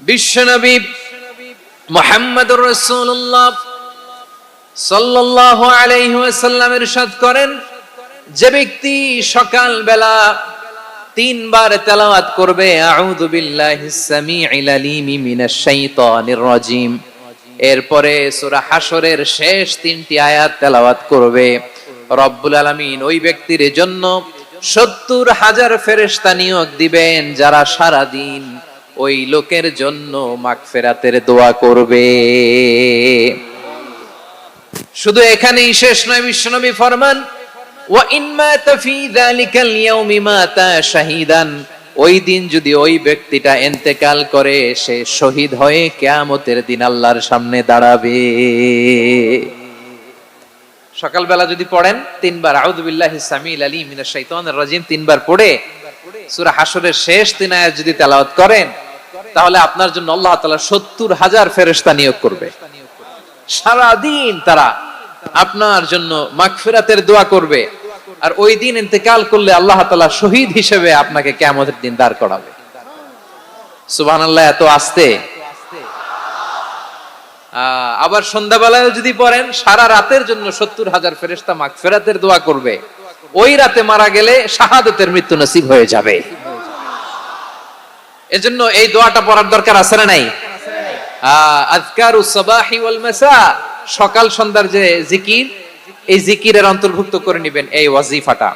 বিশ্বনবী মুহাম্মদুর রাসূলুল্লাহ সাল্লাল্লাহু আলাইহি ওয়াসাল্লাম ইরশাদ করেন, যে ব্যক্তি সকাল বেলা তিনবার তেলাওয়াত করবে আউযু বিল্লাহিস সামিউল আলিম মিনাশ শাইতানির রাজিম, এরপরে সূরা হাশরের শেষ তিনটি আয়াত তেলাওয়াত করবে, রব্বুল আলামিন ওই ব্যক্তির জন্য ৭০,০০০ ফেরেশতা নিয়োগ দিবেন যারা সারা দিন ওই লোকের জন্য মাগফিরাতের দোয়া করবে। শুধু এখানেই শেষ নয়, বিশ্বনবী ফরমান ওয়া ইন মাতা ফি যালিকাল ইয়াউমি মাতা শাহীদান, ওই দিন যদি ওই ব্যক্তিটা ইন্তেকাল করে সে শহীদ হয়ে কিয়ামতের দিন আল্লাহর সামনে দাঁড়াবে। সকালবেলা যদি পড়েন তিনবার আউযু বিল্লাহিস সামিউল আলিম মিনাশ শাইতানির রাজিম তিনবার পড়ে সূরা হাশরের শেষ তিন আয়াত যদি তেলাওয়াত করেন, তাহলে আপনার জন্য আল্লাহ তাআলা ৭০,০০০ ফেরেশতা নিয়োগ করবে। সারা দিন তারা আপনার জন্য মাগফিরাতের দোয়া করবে, আর ওই দিন ইন্তেকাল করলে আল্লাহ তাআলা শহীদ হিসেবে আপনাকে কিয়ামতের দিন দাঁড় করাবে। সুবহানাল্লাহ, এত আস্তে। আবার সন্ধ্যাবেলায় যদি পড়েন, সারা রাতের জন্য ৭০,০০০ ফেরেশতা মাগফিরাতের দোয়া করবে। ওই রাতে মারা গেলে শাহাদাতের মৃত্যু নসিব হয়ে যাবে। এজন্য এই দোয়াটা পড়ার দরকার আছে না নাই? আযকারুস সাবাহি ওয়াল মাসা, সকাল সন্ধ্যার যে জিকির, এই জিকিরের অন্তর্ভুক্ত করে নেবেন এই ওয়াজিফাটা।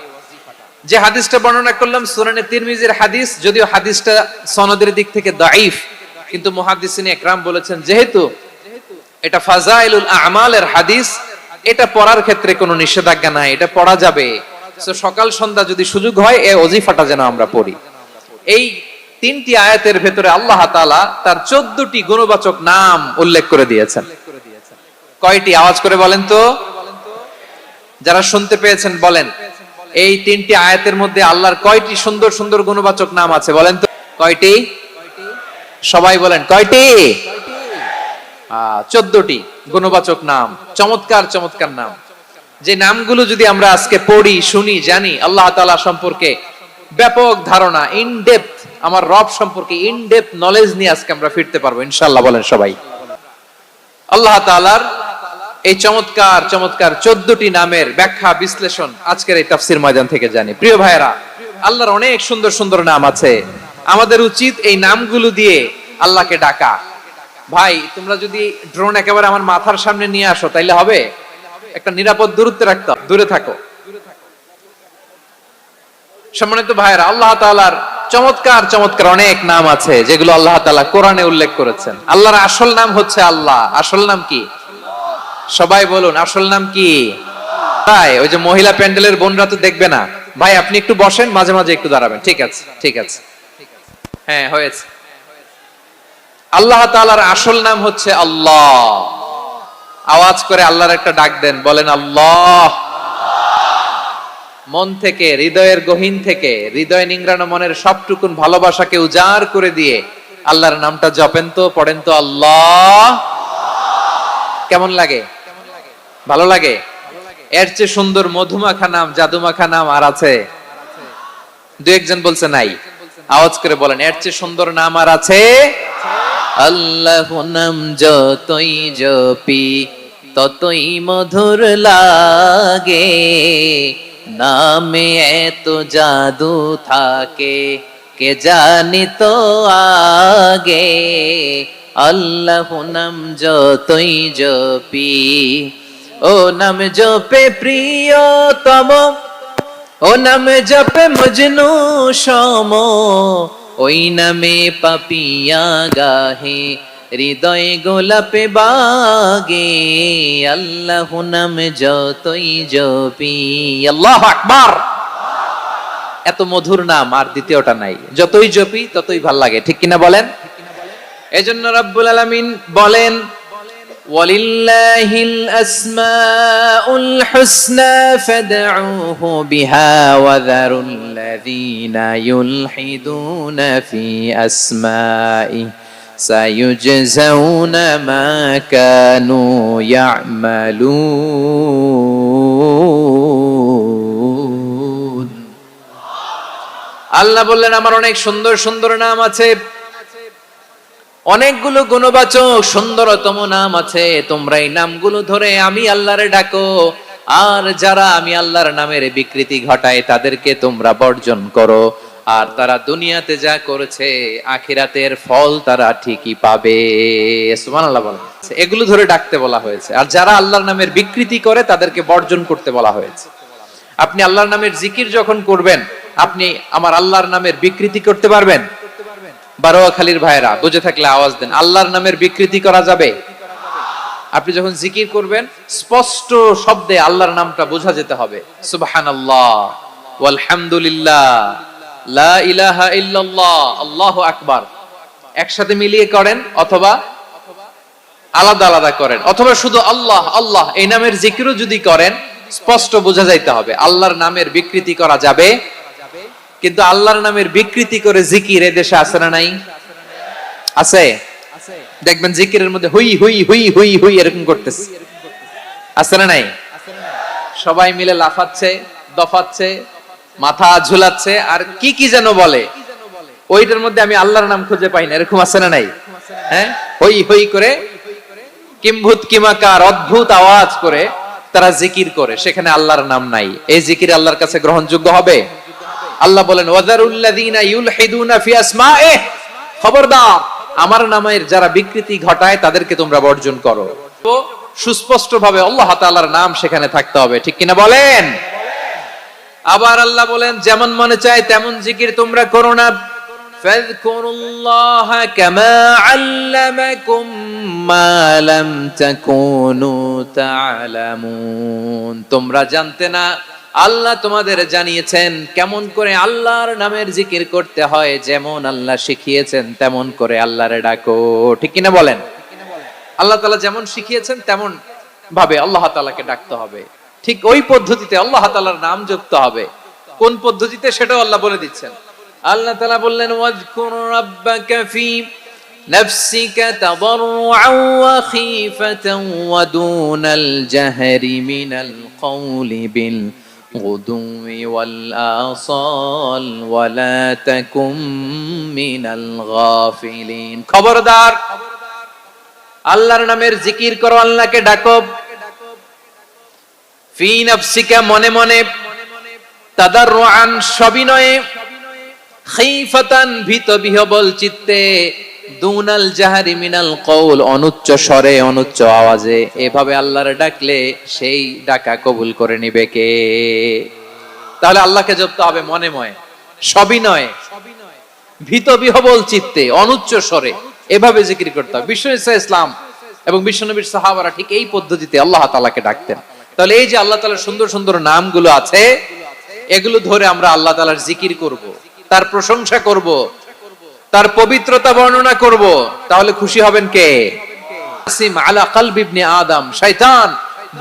যে হাদিসটা বর্ণনা করলাম সুনানে তিরমিজির হাদিস, যদিও হাদিসটা সনদের দিক থেকে দাঈফ, কিন্তু মুহাদ্দিসিন ইকরাম বলেছেন যেহেতু এটা ফাজাইলুল আমালের হাদিস, এটা পড়ার ক্ষেত্রে কোনো নিষেধাজ্ঞা নাই, এটা পড়া যাবে। সো সকাল সন্ধ্যা যদি সুযোগ হয় এই ওয়াজিফাটা যেন আমরা পড়ি। এই তিনটি আয়াতের ভেতরে আল্লাহ তাআলা তার ১৪টি গুণবাচক নাম উল্লেখ করে দিয়েছেন। কয়টি? আওয়াজ করে বলেন তো, যারা শুনতে পেয়েছেন বলেন। এই তিনটি আয়াতের মধ্যে আল্লাহর কয়টি সুন্দর সুন্দর গুণবাচক নাম আছে বলেন তো? কয়টি? সবাই বলেন কয়টি? ১৪টি গুণবাচক নাম, চমৎকার চমৎকার নাম। যে নামগুলো যদি আমরা আজকে পড়ি, শুনি, জানি, আল্লাহ তাআলা সম্পর্কে ব্যাপক ধারণা, ইন ডেপথ, আমার রব সম্পর্কে ইন ডেপথ নলেজ নিয়ে আজকে আমরা ফিরতে পারবো ইনশাআল্লাহ। বলেন সবাই। আল্লাহ তাআলার এই চমৎকার চমৎকার ১৪টি নামের ব্যাখ্যা বিশ্লেষণ আজকের এই তাফসীর ময়দান থেকে জানি। প্রিয় ভাইরা, আল্লাহর অনেক সুন্দর সুন্দর নাম আছে। আমাদের উচিত এই নামগুলো দিয়ে আল্লাহকে ডাকা। ভাই, তোমরা যদি ড্রোন একেবারে আমার মাথার সামনে নিয়ে আসো তাইলে হবে? একটা নিরাপদ দূরত্বে রাখতে, দূরে থাকো। সম্মানিত ভাইরা, আল্লাহ তাআলার চমৎকার চমৎকার অনেক নাম আছে যেগুলো আল্লাহ তাআলা কোরআনে উল্লেখ করেছেন। আল্লাহর আসল নাম হচ্ছে আল্লাহ। আসল নাম কি? সবাই বলুন, আসল নাম কি? তাই ওই যে মহিলা প্যান্ডেলের বোনরা তো দেখবে না। ভাই আপনি একটু বসেন, মাঝে মাঝে একটু দাঁড়াবেন। ঠিক আছে, ঠিক আছে, হ্যাঁ হয়েছে। আল্লাহ তাআলার আসল নাম হচ্ছে আল্লাহ। আওয়াজ করে আল্লাহর একটা ডাক দেন, বলেন আল্লাহ। মন থেকে, হৃদয়ের গহীন থেকে, হৃদয় নিংড়ানো মনের সবটুকুন ভালোবাসাকে উজাড় করে দিয়ে আল্লাহর নামটা জপেন তো, পড়েন তো আল্লাহ। কেমন লাগে? ভালো লাগে? এর চেয়ে সুন্দর মধুমাখা নাম, জাদুমাখা নাম আর আছে? দু একজন বলছে নাই। আওয়াজ করে বলেন, এর চেয়ে সুন্দর নাম আর আছে? আল্লাহ নাম যতই জপি ততই মধুর লাগে, নামে এত জাদু থাকে কে জানি তো আগে। আল্লাহ নাম যতই জপি, ও নাম জপে প্রিয়তম, ও নাম জপে মজনু সম, ওই নামে পাপিয়া গাহে হৃদয় গোলাপে বাগে। আল্লাহ নাম যতই জপি। আল্লাহু আকবার। এত মধুর নাম আর দ্বিতীয়টা নাই। যতই জপি ততই ভাল লাগে, ঠিক কিনা বলেন? এজন্য রব্বুল আলামিন বলেন, ওয়ালিল্লাহিল আসমাউল হুসনা ফাদউহু বিহা ওয়া যারুল্লাযীনা ইউলহিদুনা ফি আসমাই সায়ুজজাউনা মা কানু ইয়ামালুন। আল্লাহ বললেন, আমার অনেক সুন্দর সুন্দর নাম আছে, অনেকগুলো গুণবাচক সুন্দরতম নাম আছে, তোমরা এই নামগুলো ধরে আমি আল্লাহরে ডাকো। আর যারা আমি আল্লাহর নামের বিকৃতি ঘটায় তাদেরকে তোমরা বর্জন করো। আর তারা দুনিয়াতে যা করেছে আখিরাতের ফল তারা ঠিকই পাবে। সুবহানাল্লাহ বলেন। এগুলো ধরে ডাকতে বলা হয়েছে। আর যারা আল্লাহর নামের বিকৃতি করে তাদেরকে বর্জন করতে বলা হয়েছে। আপনি আল্লাহর নামের জিকির যখন করবেন, আপনি আমার আল্লাহর নামের বিকৃতি করতে পারবেন? বারোয়াখালীর ভাইরা বুঝে থাকলে আওয়াজ দেন, আল্লাহর নামের বিকৃতি করা যাবে? আপনি যখন জিকির করবেন স্পষ্ট শব্দে আল্লাহর নামটা বোঝা যেতে হবে। সুবহানাল্লাহ, ওয়ালহামদুলিল্লাহ, লা ইলাহা ইল্লাল্লাহ, আল্লাহু আকবার। একসাথে মিলিয়ে করেন অথবা আলাদা আলাদা করেন, অথবা শুধু আল্লাহ আল্লাহ এই নামের জিকিরও যদি করেন স্পষ্ট বোঝা যাইতে হবে। আল্লাহর নামের বিকৃতি করা যাবে, কিন্তু আল্লাহর নামের বিকৃতি করে জিকির এ দেশে আছে না নাই? আছে। দেখবেন জিকিরের মধ্যে হুই হুই হুই হুই হুই এরকম করতেছে, আছে না নাই? সবাই মিলে লাফাচ্ছে, দফাচ্ছে, মাথা ঝুলাচ্ছে, আর কি কি যেন বলে, ওইটার মধ্যে আমি আল্লাহর নাম খুঁজে পাই না, এরকম আছে না নাই? হ্যাঁ, হই হই করে কিম্ভূত কিমাকার অদ্ভুত আওয়াজ করে তারা জিকির করে, সেখানে আল্লাহর নাম নাই। এই জিকির আল্লাহর কাছে গ্রহণযোগ্য হবে? আল্লাহ বলেন ওয়াযারুল্লাযীনা ইউলহিদুনা ফি আসমাইহি, খবরদার আমার নামের যারা বিকৃতি ঘটায় তাদেরকে তোমরা বর্জন করো। তো সুস্পষ্ট ভাবে আল্লাহ তাআলার নাম সেখানে থাকতে হবে, ঠিক কিনা বলেন? আবার আল্লাহ বলেন যেমন মনে চায় তেমন জিকির তোমরা করো না। ফাযকুরুল্লাহা কামা আল্লামাকুম মা লাম তাকুনু তা'লামুন, তোমরা জানতে না, আল্লাহ তোমাদের জানিয়েছেন কেমন করে আল্লাহর নামের জিকির করতে হয়, যেমন আল্লাহ শিখিয়েছেন তেমন করে আল্লাহরে ডাকো, ঠিক কিনা বলেন? আল্লাহ তাআলা যেমন শিখিয়েছেন তেমন ভাবে আল্লাহ তাআলাকে ডাকতে হবে, ঠিক ওই পদ্ধতিতে আল্লাহ তাআলার নাম জপতে হবে। কোন পদ্ধতিতে সেটাও আল্লাহ বলে দিচ্ছেন। আল্লাহ তাআলা বললেন ওয়াজকুর রাব্বাকা ফি নাফসিকা তাদাররুআন ওয়া খীফাতান ওয়া দুনাল জাহরি মিনাল কওলি বিল গুদুই ওয়াল আসাল ওয়া লা তাকুম মিনাল গাফিলিন, খবরদার আল্লাহর নামের জিকির করো, আল্লাহকে ডাকো। ফি নাফসিকা মনে মনে, তাদাররুআন সবিনয়ে, খীফাতান ভীত বিহবল চিত্তে, দুনাল জাহরি মিনাল কওল অনুচ্চ স্বরে অনুচ্চ আওয়াজে। এভাবে আল্লাহর ডাকলে সেই ডাকা কবুল করে নিবে কে? তাহলে আল্লাহকে জপতে হবে মনে মনে, সবিনয়ে, ভীত বিহবল চিত্তে, অনুচ্চ স্বরে, এভাবে জিকির করতে হবে। বিশ্ব ইসলাম এবং বিশ্বনবীর সাহাবারা ঠিক এই পদ্ধতিতে আল্লাহ তাআলাকে ডাকতেন। তাহলে এই যে আল্লাহ তাআলার সুন্দর সুন্দর নামগুলো আছে, এগুলো ধরে আমরা আল্লাহ তাআলার জিকির করব, তার প্রশংসা করব, তার পবিত্রতা বর্ণনা করব, তাহলে খুশি হবেন কে? আসিম আলা কলব ইবনে আদম, শয়তান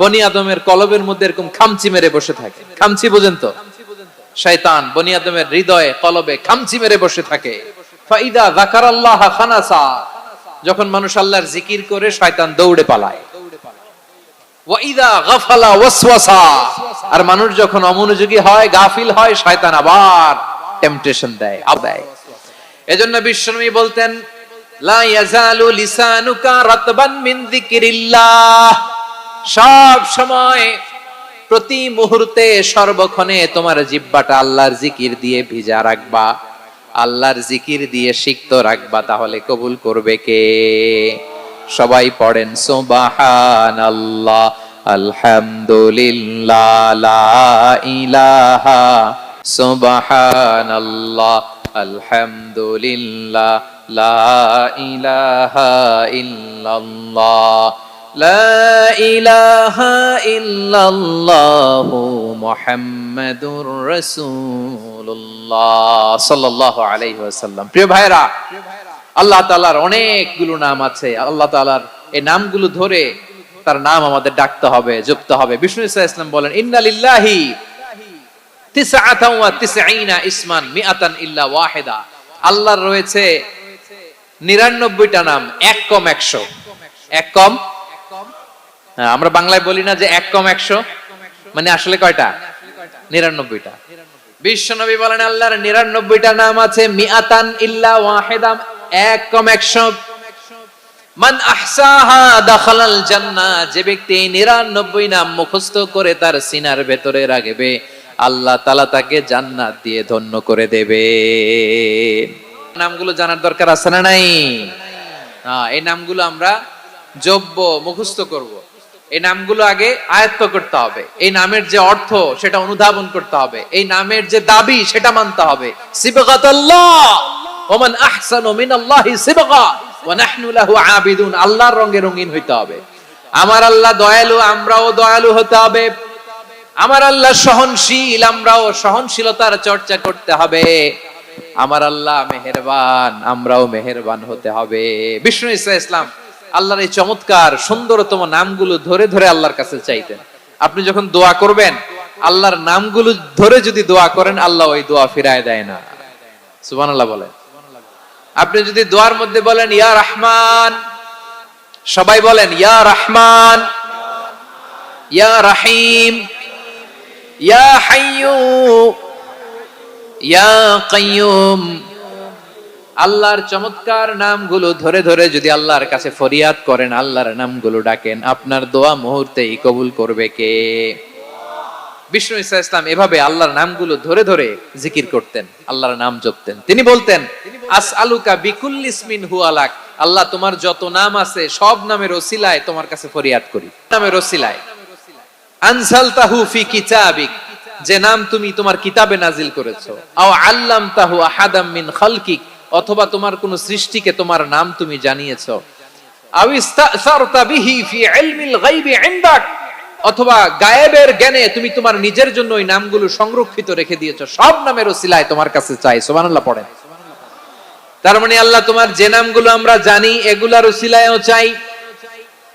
বনি আদমের কলবের মধ্যে এরকম খামচি মেরে বসে থাকে। খামচি বুঝেন তো? শয়তান বনি আদমের হৃদয়ে কলবে খামচি মেরে বসে থাকে। ফাইদা যাকারাল্লাহ খানাসা, যখন মানুষ আল্লাহর জিকির করে শয়তান দৌড়ে পালায়। ওয়া ইযা গাফালা ওয়াসওয়াসা, আর মানুষ যখন অমনোযোগী হয়, গাফিল হয়, শয়তান আবার টেম্পটেশন দেয়, আবায়। এজন্য বিশ্বনবী বলতেন লা ইয়াজালু লিসানুকা রাতবান মিন যিকরিল্লাহ, সব সময় প্রতি মুহূর্তে সর্বক্ষণে তোমার জিহ্বাটা আল্লাহর জিকির দিয়ে ভিজা রাখবা, আল্লাহর জিকির দিয়ে সিক্ত রাখবা, তাহলে কবুল করবে কে? সবাই পড়েন সুবহানাল্লাহ, আলহামদুলিল্লাহ, লা ইলাহা, সুবহানাল্লাহ, আলহামদুলিল্লাহ, লা ইলাহা ইল্লাল্লাহ, লা ইলাহা ইল্লাল্লাহু মুহাম্মাদুর রাসূলুল্লাহ সাল্লাল্লাহু আলাইহি ওয়াসাল্লাম। প্রিয় ভাইরা, আল্লাহ তাআলার অনেকগুলো নাম আছে। আল্লাহ তাআলার এই নামগুলো ধরে তার নাম আমাদের ডাকতে হবে, জপতে হবে। বিষ্ণু ইসলাম বলেন ইন্না লিল্লাহি তিসআতান ওয়া তিসঈনা ইসমান মিআতান ইল্লা ওয়াহিদা, আল্লাহর রয়েছে 99টা নাম, এক কম 100। এক কম, আমরা বাংলায় বলি না যে এক কম 100, মানে আসলে কয়টা? 99টা। বিশ্বনবী বলেন আল্লাহর 99টা নাম আছে, মিআতান ইল্লা ওয়াহিদা, এক কম 100। মান আহসাহা দাখালাল জান্নাহ, যে ব্যক্তি 99 নাম মুখস্থ করে তার সিনার ভেতরে রাখবে, আল্লাহ তাআলা তাকে জান্নাত দিয়ে ধন্য করে দেবে। নামগুলো জানার দরকার আছে না নাই? এই নামগুলো আমরা জব্ব মুখস্থ করব। এই নামগুলো আগে আয়ত্ত করতে হবে। এই নামের যে অর্থ সেটা অনুধাবন করতে হবে। এই নামের যে দাবি সেটা মানতে হবে। সিবগাতুল্লাহ ওয়া মান আহসানু মিনাল্লাহি সিবগা ওয়া নাহনু লাহু আবিদুন। আল্লাহর রঙে রঙিন হইতে হবে। আমার আল্লাহ দয়ালু, আমরাও দয়ালু হতে হবে। আমার আল্লাহ সহনশীল, আমরাও সহনশীলতার চর্চা করতে হবে। আমার আল্লাহ মেহেরবান, আমরাও মেহেরবান হতে হবে। বিষ্ণু ঈসা ইসলাম আল্লাহর এই চমৎকার সুন্দরতম নামগুলো ধরে ধরে আল্লাহর কাছে চাইতেন। আপনি যখন দোয়া করবেন, আল্লাহর নামগুলো ধরে যদি দোয়া করেন, আল্লাহ ওই দোয়া ফিরায় দেয় না। সুবহানাল্লাহ বলেন। আপনি যদি দোয়ার মধ্যে বলেন ইয়া রহমান, সবাই বলেন ইয়া রহমান, ইয়া রহিম, ইয়া হাইয়্যু, ইয়া কাইয়্যুম, আল্লাহর চমৎকার নামগুলো ধরে ধরে যদি আল্লাহর কাছে ফরিয়াদ করেন, আল্লাহর নামগুলো ডাকেন, আপনার দোয়া মুহূর্তেই কবুল করবে কে? বিষ্ণু ঈসা ইসলাম এভাবে আল্লাহর নামগুলো ধরে ধরে জিকির করতেন, আল্লাহর নাম জপতেন। তিনি বলতেন আসআলুকা বিকুল্লি ইসমিন হুয়া লাক, আল্লাহ তোমার যত নাম আছে সব নামের ওসিলায় তোমার কাছে ফরিয়াদ করি। নামের ওসিলায় আনসালতাহু ফি কিতাবিক, যে নাম তুমি তোমার কিতাবে নাজিল করেছো, আও আল্লামতাহু আহাদাম মিন খালকিক, অথবা তোমার কোন সৃষ্টিকে তোমার নাম তুমি জানিয়েছো, আও ইস্তাসারতা বিহি ফি ইলমিল গায়বি ইনদাক, অথবা গায়েবের জ্ঞানে তুমি তোমার নিজের জন্য ওই নামগুলো সংরক্ষিত রেখে দিয়েছো। সব নামের ওসিলায় তোমার কাছে চাই। সুবহানাল্লাহ পড়েন। তার মানে আল্লাহ তোমার যে নামগুলো আমরা জানি এগুলার ওসিলায়ও চাই,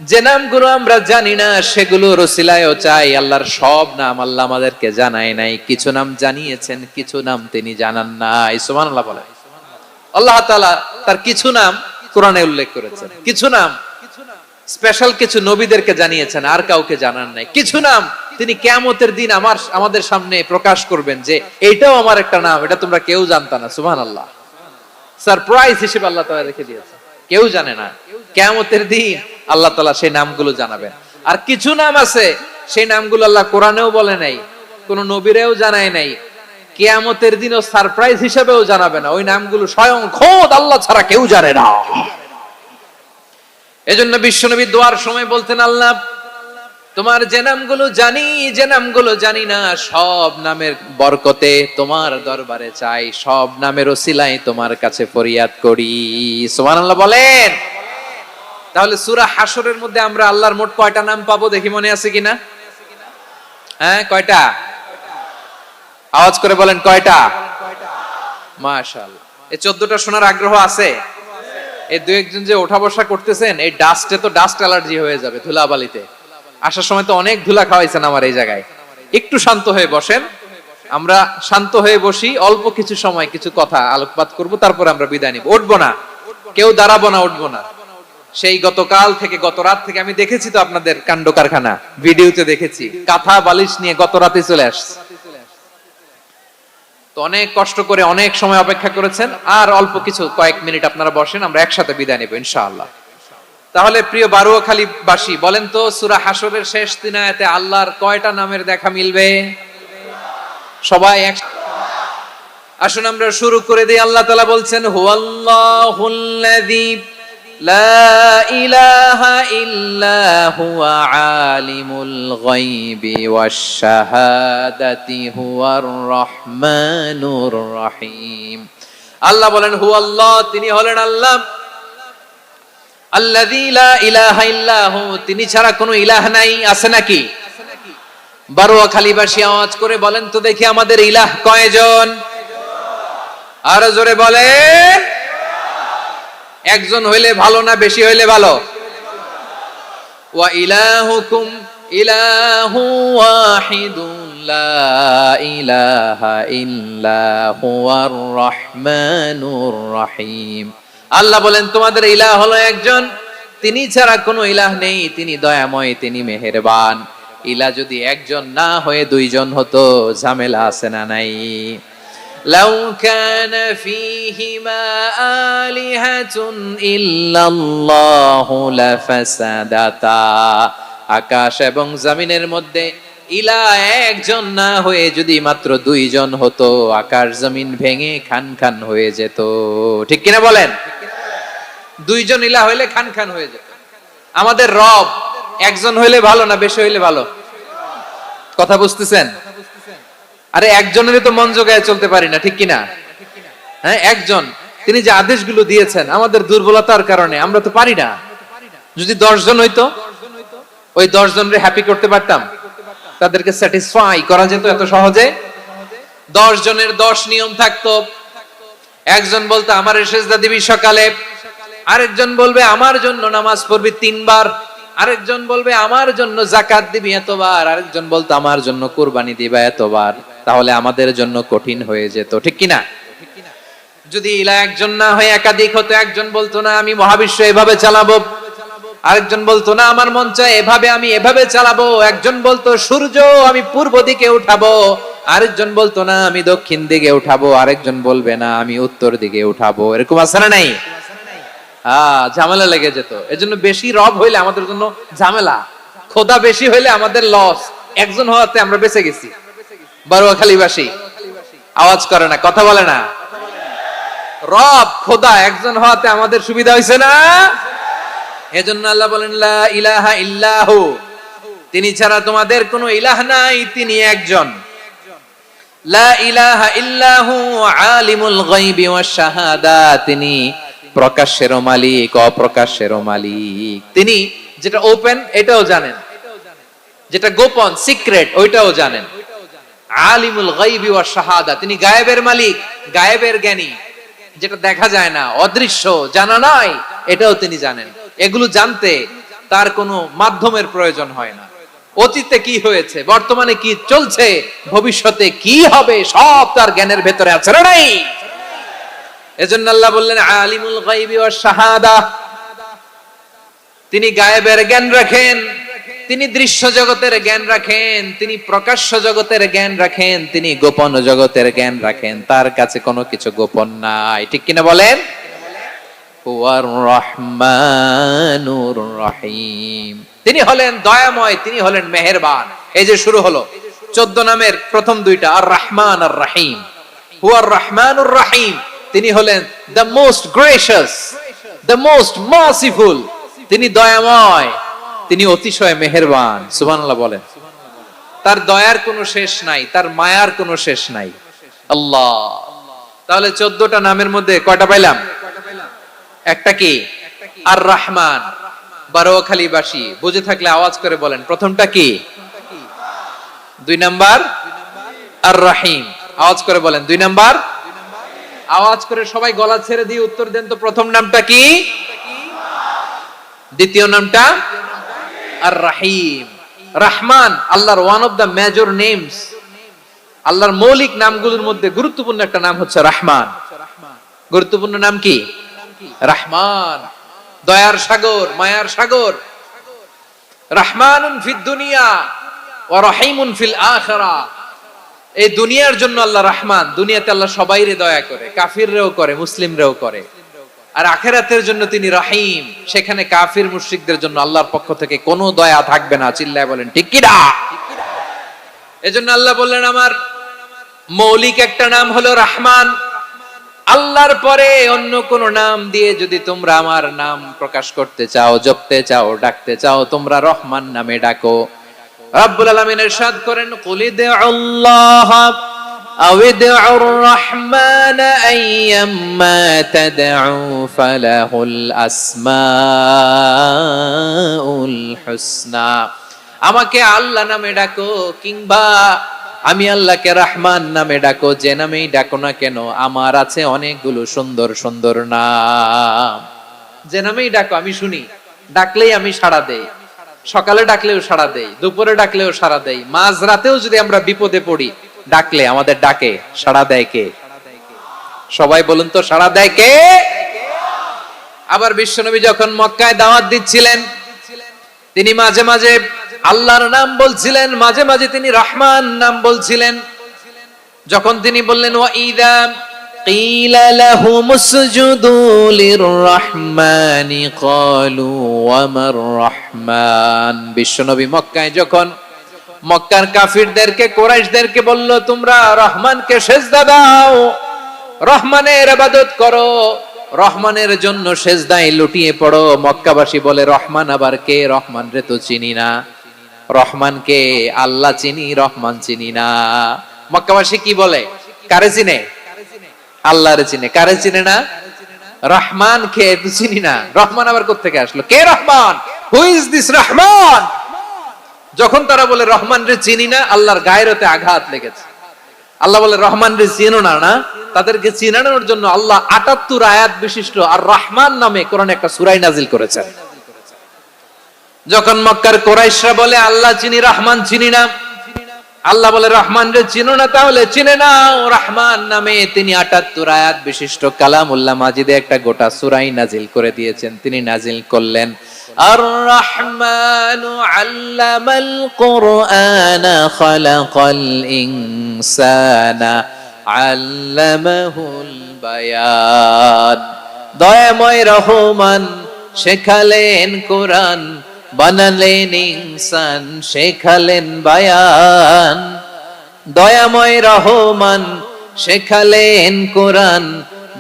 যে নামগুলো আমরা জানি না সেগুলোর ওসিলায়ও চাই। আল্লাহর সব নাম আল্লাহ আমাদেরকে জানায় নাই, কিছু নাম জানিয়েছেন, কিছু নাম তিনি জানান নাই। সুবহানাল্লাহ বলেন। আল্লাহ তাআলা তার কিছু নাম কোরআনে উল্লেখ করেছেন, কিছু নাম স্পেশাল কিছু নবীদেরকে জানিয়েছেন, আর কাউকে জানান নাই। কিছু নাম তিনি কিয়ামতের দিন আমাদের সামনে প্রকাশ করবেন যে এইটাও আমার একটা নাম, এটা তোমরা কেউ জানতা না। সুবহানাল্লাহ। সারপ্রাইজ হিসেবে আল্লাহ তাআলা রেখে দিয়েছেন, কেউ জানে না। কিয়ামতের দিন আল্লাহ তাআলা সেই নামগুলো জানাবেন। আর কিছু নাম আছে সেই নামগুলো আল্লাহ কোরআনেও বলে নাই, কোন নবীরেও জানায় নাই, কিয়ামতের দিনও সারপ্রাইজ হিসেবেও জানাবে না। ওই নামগুলো স্বয়ং খোদ আল্লাহ ছাড়া কেউ জানে না। এজন্য বিশ্বনবী দোয়ার সময় বলতেন, আল্লাহ তোমার যে নামগুলো জানি, যে নামগুলো জানি না, সব নামের বরকতে তোমার দরবারে চাই, সব নামের ওসিলায় তোমার কাছে ফরিয়াদ করি। সুবহানাল্লাহ বলেন। তাহলে সূরা হাশরের মধ্যে আমরা আল্লাহর মোট কয়টা নাম পাবো দেখি, মনে আছে কিনা? হ্যাঁ, কয়টা? আওয়াজ করে বলেন কয়টা? মাশাআল্লাহ। এই 14টা শোনার আগ্রহ আছে? এই দুই একজন যে ওঠা বসা করতেছেন, এই ডাস্টে তো ডাস্ট অ্যালার্জি হয়ে যাবে, ধুলাবালিতে। আসার সময় তো অনেক ধুলা খাওয়াইছেন আমার এই জায়গায়। একটু শান্ত হয়ে বসেন, আমরা শান্ত হয়ে বসি, অল্প কিছু সময় কিছু কথা আলোকপাত করব, তারপর আমরা বিদায় নিব। উঠবো না, কেউ দাঁড়াবো না, উঠবো না। সেই গতকাল থেকে, গত রাত থেকে আমি দেখেছি তো আপনাদের কাণ্ড কারখানা, ভিডিওতে দেখেছি, কাঁথা বালিশ নিয়ে গত রাতে চলে আসছে। তো অনেক কষ্ট করে অনেক সময় অপেক্ষা করেছেন, আর অল্প কিছু কয়েক মিনিট আপনারা বসেন, আমরা একসাথে বিদায় নেব ইনশাআল্লাহ। তাহলে প্রিয় বারুয়াখালী বাসী, বলেন তো সূরা হাশরের শেষ 3 আয়াতে আল্লাহর কয়টা নামের দেখা মিলবে? সবাই আসুন আমরা শুরু করে দিই। আল্লাহ তাআলা বলছেন হুয়াল্লাহুল্লাযী লা ইলাহা ইল্লা হুয়া আলিমুল গায়বি ওয়াশ শাহাদাতি হুয়ার রহমানুর রহিম। আল্লাহ বলেন হুয়াল্লাহ, তিনি হলেন আল্লাহ, আল্লাযী লা ইলাহা ইল্লা হু, তিনি ছাড়া কোনো ইলাহ নাই। আছে নাকি? বারুয়াখালীবাসী আওয়াজ করে বলেন তো দেখি, আমাদের ইলাহ কয়জন? আর জোরে বলেন। একজন হইলে ভালো না বেশি হইলে ভালো? ওয়া ইলাহুকুম ইলাহু ওয়াহিদুন লা ইলাহা ইল্লা হুয়ার রহমানুর রহিম। আল্লাহ বলেন তোমাদের ইলাহ হলো একজন, তিনি ছাড়া কোনো ইলাহ নেই, তিনি দয়াময়, তিনি মেহেরবান। ইলাহ যদি একজন না হয়ে দুইজন হতো, ঝামেলা আছে না নাই? লাউ কানা ফীহিমা আলিহাতুন ইল্লাল্লাহু লাফাসাদাতা, আকাশ এবং জমিনের মধ্যে ইলাহ একজন না হয়ে যদি মাত্র দুইজন হতো, আকাশ জমিন ভেঙে খান খান হয়ে যেত। ঠিক কিনা বলেন? দুইজন ইলাহ হইলে খান খান হয়ে যেত। আমাদের রব একজন হইলে ভালো না বেশি হইলে ভালো? কথা বুঝতেছেন? আরে একজনেরই তো মন জোগায় চলতে পারি না, ঠিক কিনা? হ্যাঁ, একজন, তিনি যে আদেশগুলো দিয়েছেন আমাদের দুর্বলতার কারণে আমরা তো পারি না। যদি 10 জন হইতো, ওই 10 জনরে হ্যাপি করতে পারতাম, তাদেরকে স্যাটিসফাই করা যেত এত সহজে? 10 জনের 10 নিয়ম থাকতো। একজন বলতো আমার সেজদা দিবি সকালে, আরেকজন বলবে আমার জন্য নামাজ পড়বি 3 বার, আরেকজন বলবে আমার জন্য যাকাত দিবি এতবার, আরেকজন বলতো আমার জন্য কুরবানি দিবা এতবার। তাহলে আমাদের জন্য কঠিন হয়ে যেত, ঠিক কিনা? যদি ইলাহ একজন না হয়ে একাধিক হতো, একজন বলতো না আমি মহাবিশ্ব এভাবে চালাবো, আরেকজন বলতো না আমার মন চায় এভাবে, আমি এভাবে চালাবো, একজন বলতো সূর্য আমি পূর্ব দিকে উঠাবো, আরেকজন বলতো না আমি দক্ষিণ দিকে উঠাবো, আরেকজন বলবে না আমি উত্তর দিকে উঠাবো। এরকম আছে না নাই? ঝামেলা লেগে যেত। এজন্য বেশি রব হইলে আমাদের জন্য ঝামেলা, খোদা বেশি হইলে আমাদের লস। একজন হওয়াতে আমরা বেঁচে গেছি। বারোয়াখালীবাসী আওয়াজ করে না, কথা বলে না। রব খোদা একজন হওয়াতে আমাদের সুবিধা হয়েছে না? এজন্য আল্লাহ বলেন লা ইলাহা ইল্লাহু, তিনি ছাড়া তোমাদের কোনো ইলাহ নাই, তিনি একজন। লা ইলাহা ইল্লাহু আলিমুল গায়বি ওয়াশ শাহাদা, তিনি প্রকাশ্যেরও মালিক অপ্রকাশ্যেরও মালিক। তিনি যেটা ওপেন এটাও জানেন, যেটা গোপন সিক্রেট ওইটাও জানেন। আলিমুল গায়বি ওয়াশ শাহাদা, তিনি গায়েবের মালিক, গায়েবের জ্ঞানী, যেটা দেখা যায় না, অদৃশ্য, জানা নাই, এটাও তিনি জানেন। এগুলো জানতে তার কোনো মাধ্যমের প্রয়োজন হয় না। অতীতে কি হয়েছে, বর্তমানে কি চলছে, ভবিষ্যতে কি হবে, সব তার জ্ঞানের ভেতরে আছে না নাই? এজন্য আল্লাহ বললেন আলিমুল গায়বি ওয়াশ শাহাদা, তিনি গায়েবের জ্ঞান রাখেন, তিনি দৃশ্য জগতের জ্ঞান রাখেন, তিনি প্রকাশ্য জগতের জ্ঞান রাখেন, তিনি গোপন জগতের জ্ঞান রাখেন। তার কাছে কোনো কিছু গোপন নাই, ঠিক কিনা বলেন? হুয়ার রহমানুর রহিম, তিনি হলেন দয়াময়, তিনি হলেন মেহেরবান। এই যে শুরু হলো 14 নামের প্রথম দুইটা, আর রহমান আর রহিম। হুয়ার রহমানুর রহিম, তিনি হলেন the most gracious, the most merciful, তিনি দয়াময়, তিনি অতিশয় মেহেরবান। সুবহানাল্লাহ বলেন। তার দয়ার কোনো শেষ নাই, তার মায়ার কোনো শেষ নাই। আল্লাহ, তাহলে 14টা নামের মধ্যে কয়টা পাইলাম? একটা কি? আর রহমান। বারোয়াখালীবাসী বুঝে থাকলে আওয়াজ করে বলেন প্রথমটা কি? 2 নাম্বার আর রহিম। আওয়াজ করে বলেন 2 নাম্বার। আওয়াজ করে সবাই গলা ছেড়ে দিয়ে উত্তর দেন তো, প্রথম নামটা কি? দ্বিতীয় নামটা? আর রহিম। রহমান আল্লাহর one of the major names, আল্লাহর মৌলিক নামগুলোর মধ্যে গুরুত্বপূর্ণ একটা নাম হচ্ছে রহমান। গুরুত্বপূর্ণ নাম কি? রহমান, দয়ার সাগর, মায়ার সাগর। রহমানুন ফিদ দুনিয়া ওয়া রহিমুন ফিল আখিরাহ। এই দুনিয়ার জন্য আল্লাহ রহমান, দুনিয়াতে আল্লাহ সবাইরে দয়া করে, কাফিররেও করে, মুসলিমরেও করে। আর আখিরাতের জন্য তিনি রহিম, সেখানে কাফির মুশরিকদের জন্য আল্লাহর পক্ষ থেকে কোনো দয়া থাকবে না। চিল্লায় বলেন ঠিক কি না? এজন্য আল্লাহ বললেন আমার মৌলিক একটা নাম হলো রহমান। আল্লাহর পরে অন্য কোন নাম দিয়ে যদি তোমরা আমার নাম প্রকাশ করতে চাও, জপতে চাও, ডাকতে চাও, তোমরা রহমান নামে ডাকো। রব্বুল আলামিন ইরশাদ করেন কুলিদুল্লাহ আউদুর রহমান আইয়াম্মা তাদউ ফালাহুল আসমাউল হুসনা। আমাকে আল্লাহ নামে ডাকো, কিংবা আমি আল্লাহকে রহমান নামে ডাকো, যে নামেই ডাকো না কেন আমার আছে অনেকগুলো সুন্দর সুন্দর নাম। যে নামেই ডাকো আমি শুনি, ডাকলেই আমি সাড়া দেই। সকালে ডাকলেও সাড়া দেই, দুপুরে ডাকলেও সাড়া দেই, মাঝরাতেও যদি আমরা বিপদে পড়ি ডাকলে আমাদের ডাকে সাড়া দেয় কে? সবাই বলুন তো, সাড়া দেয় কে? আবার বিশ্বনবী যখন মক্কায় দাওয়াত দিচ্ছিলেন, তিনি মাঝে মাঝে আল্লাহর নাম বলছিলেন, মাঝে মাঝে তিনি রহমান নাম বলছিলেন। যখন তিনি বললেন ওয়া ইযা কিলা লাহুমুসজুদু লিররহমানি ক্বালু ওয়া মার রহমান, বিশ্বনবী মক্কায় যখন মক্কার কাফিরদেরকে কুরাইশদেরকে বলল তোমরা রহমানকে সিজদা দাও, রহমানের ইবাদত করো, রহমানের জন্য সিজদায় লুটিয়ে পড়ো, মক্কাবাসী বলে রহমান আবার কে? রহমান রে তো চিনি না। রহমানকে? আল্লাহ চিনি, রহমান চিনি না। মক্কাবাসী কি বলে? কারে চিনে? আল্লাহরে চিনে। কারে চিনে না? রহমান কে তো চিনি না, রহমান আবার কোত্থেকে আসলো? কে Rahman? Who is this Rahman? যখন তারা বলে রহমান রে চিনি না, আল্লাহর গায়রতে আঘাত লেগেছে। আল্লাহ বলে রহমান রে চিনো না, না? তাদেরকে চিনানোর জন্য আল্লাহ ৭৮ আয়াত বিশিষ্ট আর রহমান নামে কোরআনে একটা সূরা নাজিল করেছেন। যখন মক্কার কুরাইশরা বলে আল্লাহ চিনি, রহমান চিনি না, আল্লাহ বলে রহমান রে চিনো না, তাহলে চিনে নাও রহমান নামে তিনি ৭৮ আয়াত বিশিষ্ট কালামুল্লাহ মাজিদে একটা গোটা সূরা নাজিল করে দিয়েছেন। তিনি নাজিল করলেন আর রহমানু আল্লামাল কুরআনা খালাকাল ইনসানা আল্লামাহুল বায়ান, দয়াময় রহমান শেখালেন কোরআন, বানালেন ইনসান, শেখালেন বায়ান। দয়াময় রহমান শেখালেন কোরআন,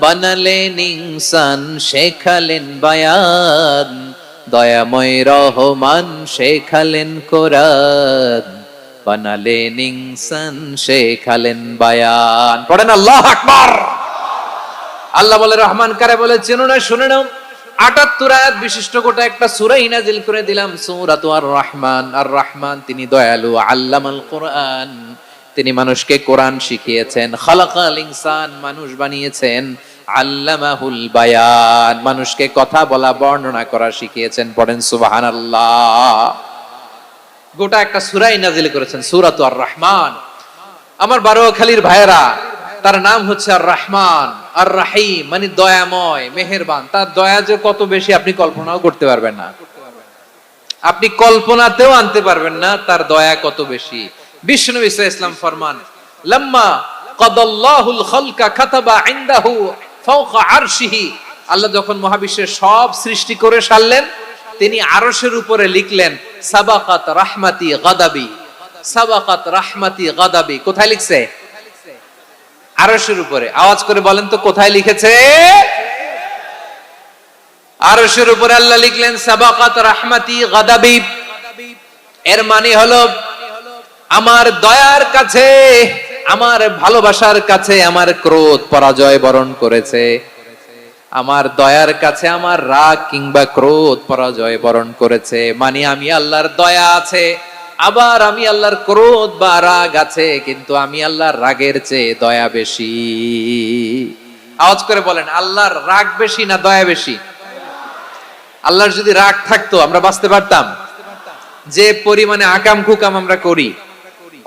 বানালেন ইনসান, শেখালেন বায়ান। দয়াময় রহমান শেখালেন কোরআন, বানালেন ইনসান, শেখালেন বায়ান। পড়েন আল্লাহু আকবার। আল্লাহ বলে রহমান কারে বলে চেনো না? শুনে নাও, ৭৮ আয়াত বিশিষ্ট গোটা একটা সূরা নাজিল করে দিলাম, সূরাতু আর রহমান। আর রহমান তিনি দয়ালু, আল্লামাল কোরআন তিনি মানুষকে কোরআন শিখিয়েছেন, খালাকাল ইনসান মানুষ বানিয়েছেন, আল্লামাহুল বায়ান মানুষকে কথা বলা বর্ণনা করা শিখিয়েছেন। পড়েন সুবহানাল্লাহ। গোটা একটা সূরা নাজিল করেছেন, সূরাতু আর রহমান। আমার বারোয়াখালীর ভাইয়েরা, তার নাম হচ্ছে আর রহমান আর রাহিম, মানে দয়াময়, মেহেরবান। তার দয়া যে কত বেশি আপনি কল্পনাও করতে পারবেন না, আপনি কল্পনাতেও আনতে পারবেন না তার দয়া কত বেশি। বিশ্বনবী সাল্লাল্লাহু আলাইহি ওয়াসাল্লাম ফরমান লাম্মা কাদাল্লাহুল খালকা কাতাবা ইনদাহু ফাওকা আরশিহি, আল্লাহ যখন মহাবিশ্বের সব সৃষ্টি করে সারলেন, তিনি আরশের উপরে লিখলেন সাবাকাত রাহমাতি গাদাবি, সাবাকাত রাহমাতি গাদাবি। কোথায় লিখছে? আরশের উপরে। আওয়াজ করে বলেন তো কোথায় লিখেছে? আরশের উপরে আল্লাহ লিখলেন সাবাকাত রাহমাতি গাদাবি। এর মানে হলো আমার দয়ার কাছে, আমার ভালোবাসার কাছে আমার ক্রোধ পরাজয় বরণ করেছে, আমার দয়ার কাছে আমার রাগ কিংবা ক্রোধ পরাজয় বরণ করেছে। মানে আমি আল্লাহর দয়া আছে, আবার আমি আল্লাহর ক্রোধ বা রাগ আছে, কিন্তু আমি আল্লাহর রাগের চেয়ে দয়া বেশি। আওয়াজ করে বলেন আল্লাহর রাগ বেশি না দয়া বেশি? আল্লাহর যদি রাগ থাকতো আমরা বাঁচতে পারতাম? যে পরিমাণে আকাম কুকাম আমরা করি,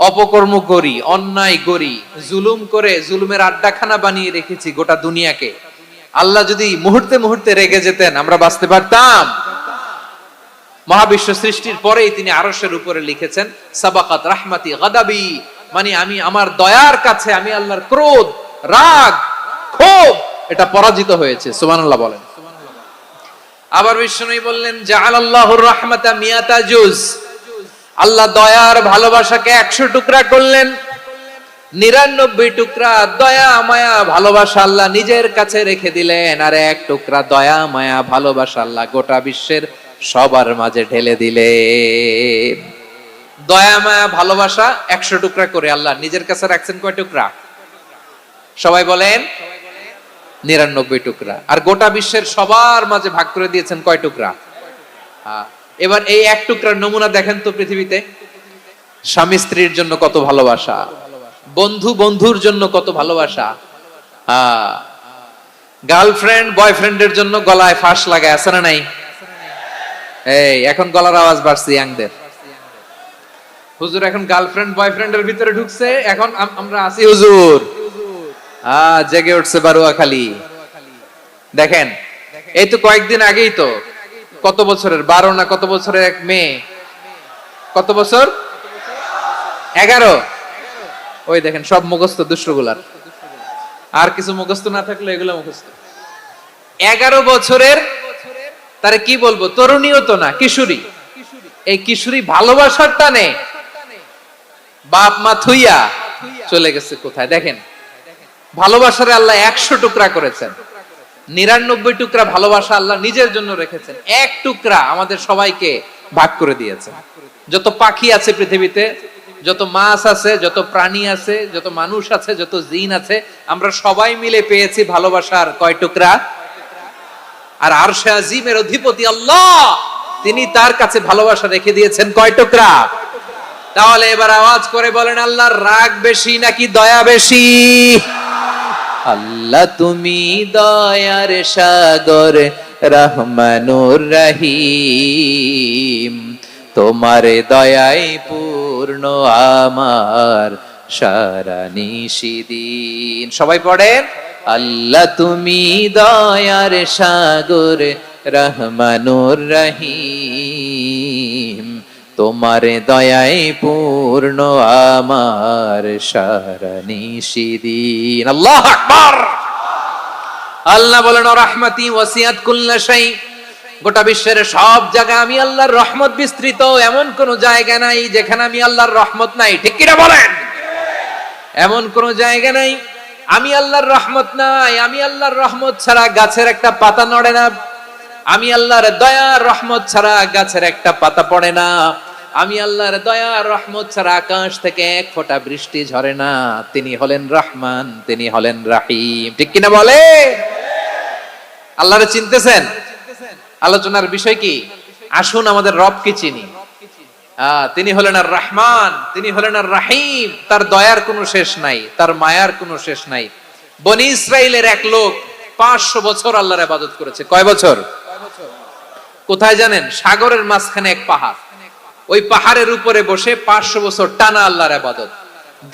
অপকর্ম করি, অন্যায় করি, জুলুম করে জুলুমের আড্ডাখানা বানিয়ে রেখেছি গোটা দুনিয়াকে, আল্লাহ যদি মুহূর্তে মুহূর্তে রেগে যেতেন আমরা বাঁচতে পারতাম? মহাবিশ্ব সৃষ্টির পরেই তিনি আরশের উপরে লিখেছেন সাবাকাত রাহমাতি গাদাবি, মানে আমি আমার দয়ার কাছে আমি আল্লাহর ক্রোধ, রাগ, ক্ষোভ এটা পরাজিত হয়েছে। সুবহানাল্লাহ বলেন। আবার বিষ্ণু বললেন জাআলাল্লাহুর রাহমাতা মিয়াতা জুজ, আল্লাহ দয়ার ভালোবাসাকে ১০০ টুকরা করলেন, ৯৯ টুকরা দয়া মায়া ভালোবাসা আল্লাহ নিজের কাছে রেখে দিলেন, আর ১ টুকরা দয়া মায়া ভালোবাসা আল্লাহ গোটা বিশ্বের সবার মাঝে ঢেলে দিলেন। দয়া মায়া ভালোবাসা ১০০ টুকরা করে আল্লাহ নিজের কাছে রাখছেন কয় টুকরা? সবাই বলেন ৯৯ টুকরা। আর গোটা বিশ্বের সবার মাঝে ভাগ করে দিয়েছেন কয় টুকরা? এবার এই ১ টুকরার নমুনা দেখেন তো পৃথিবীতে। স্বামী স্ত্রীর জন্য কত ভালোবাসা, বন্ধু বন্ধুর জন্য কত ভালোবাসা, গার্লফ্রেন্ড বয়ফ্রেন্ডের জন্য গলায় ফাঁস লাগায় আছে না নাই? এই এখন গলার আওয়াজ বাড়ছে ইয়াংদের। হুজুর এখন গার্লফ্রেন্ড বয়ফ্রেন্ডের ভিতরে ঢুকছে, এখন আমরা আছি হুজুর। জেগে উঠছে বারুয়াখালী। দেখেন এই তো কয়েকদিন আগেই তো, কত বছরের ১২ না কত বছরের এক মেয়ে, কত বছর? ১১। ওই দেখেন সব মুখস্থ দুষ্টগুলার, আর কিছু মুখস্থ না থাকলে এগুলো মুখস্থ। 11 বছরের, তারে কি বলবো, তরুণীও তো না, কিশোরী। এই কিশোরী ভালোবাসার টানে বাপ মা থুইয়া চলে গেছে কোথায়। দেখেন ভালোবাসারে আল্লাহ 100 টুকরা করেছেন, 99 টুকরা ভালোবাসা আল্লাহ নিজের জন্য রেখেছেন, এক টুকরা আমাদের সবাইকে ভাগ করে দিয়েছেন। যত পাখি আছে পৃথিবীতে, যত মাছ আছে, যত প্রাণী আছে, যত মানুষ আছে, যত জিন আছে, আমরা সবাই মিলে পেয়েছি ভালোবাসার কয় টুকরা? আর আরশে আজিমের অধিপতি আল্লাহ, তিনি তার কাছে ভালোবাসা রেখে দিয়েছেন কয় টুকরা? তাহলে এবার আওয়াজ করে বলেন, আল্লাহর রাগ বেশি নাকি দয়া বেশি? আল্লাহ তুমি দয়ার সাগর, রহমানুর রহিম, তোমার দয়ায় পূর্ণ আমার সারা নিশিদিন। সবাই পড়েন, আল্লাহ তুমি দয়ার সাগর, রহমানুর রহিম, তোমার দয়ায় পূর্ণ আমার সারা নিশিদিন। আল্লাহু আকবার। আল্লাহ বলেন, রাহমাতি ওয়াসিআত কুল্লা শাই, গোটা বিশ্বের সব জায়গা আমি আল্লাহর রহমত বিস্তৃত, এমন কোন জায়গা নাই যেখানে আমি আল্লাহর রহমত নাই। ঠিক কিনা বলেন? এমন কোন জায়গা নাই আমি আল্লাহর রহমত নাই। আমি আল্লাহর রহমত ছাড়া গাছের একটা পাতা নড়ে না, আমি আল্লাহর দয়ার রহমত ছাড়া গাছের একটা পাতা পড়ে না, আমি আল্লাহর দয়ার রহমত ছাড়া আকাশ থেকে এক ফোঁটা বৃষ্টি ঝরে না। তিনি হলেন রহমান, তিনি হলেন রাহিম। ঠিক কিনা বলে? আল্লাহরে চিনতেছেন? আলোচনার বিষয় কি? আসুন আমাদের রবকে চিনি। তিনি হলেন আর রহমান, তিনি হলেন আর রাহিম। তার দয়ার কোনো শেষ নাই, তার মায়ার কোনো শেষ নাই। বনি ইসরাইলের এক লোক 500 বছর আল্লাহর ইবাদত করেছে। কয় বছর? কোথায় জানেন? সাগরের মাঝখানে এক পাহাড়, ওই পাহাড়ের উপরে বসে 500 বছর টানা আল্লাহর ইবাদত।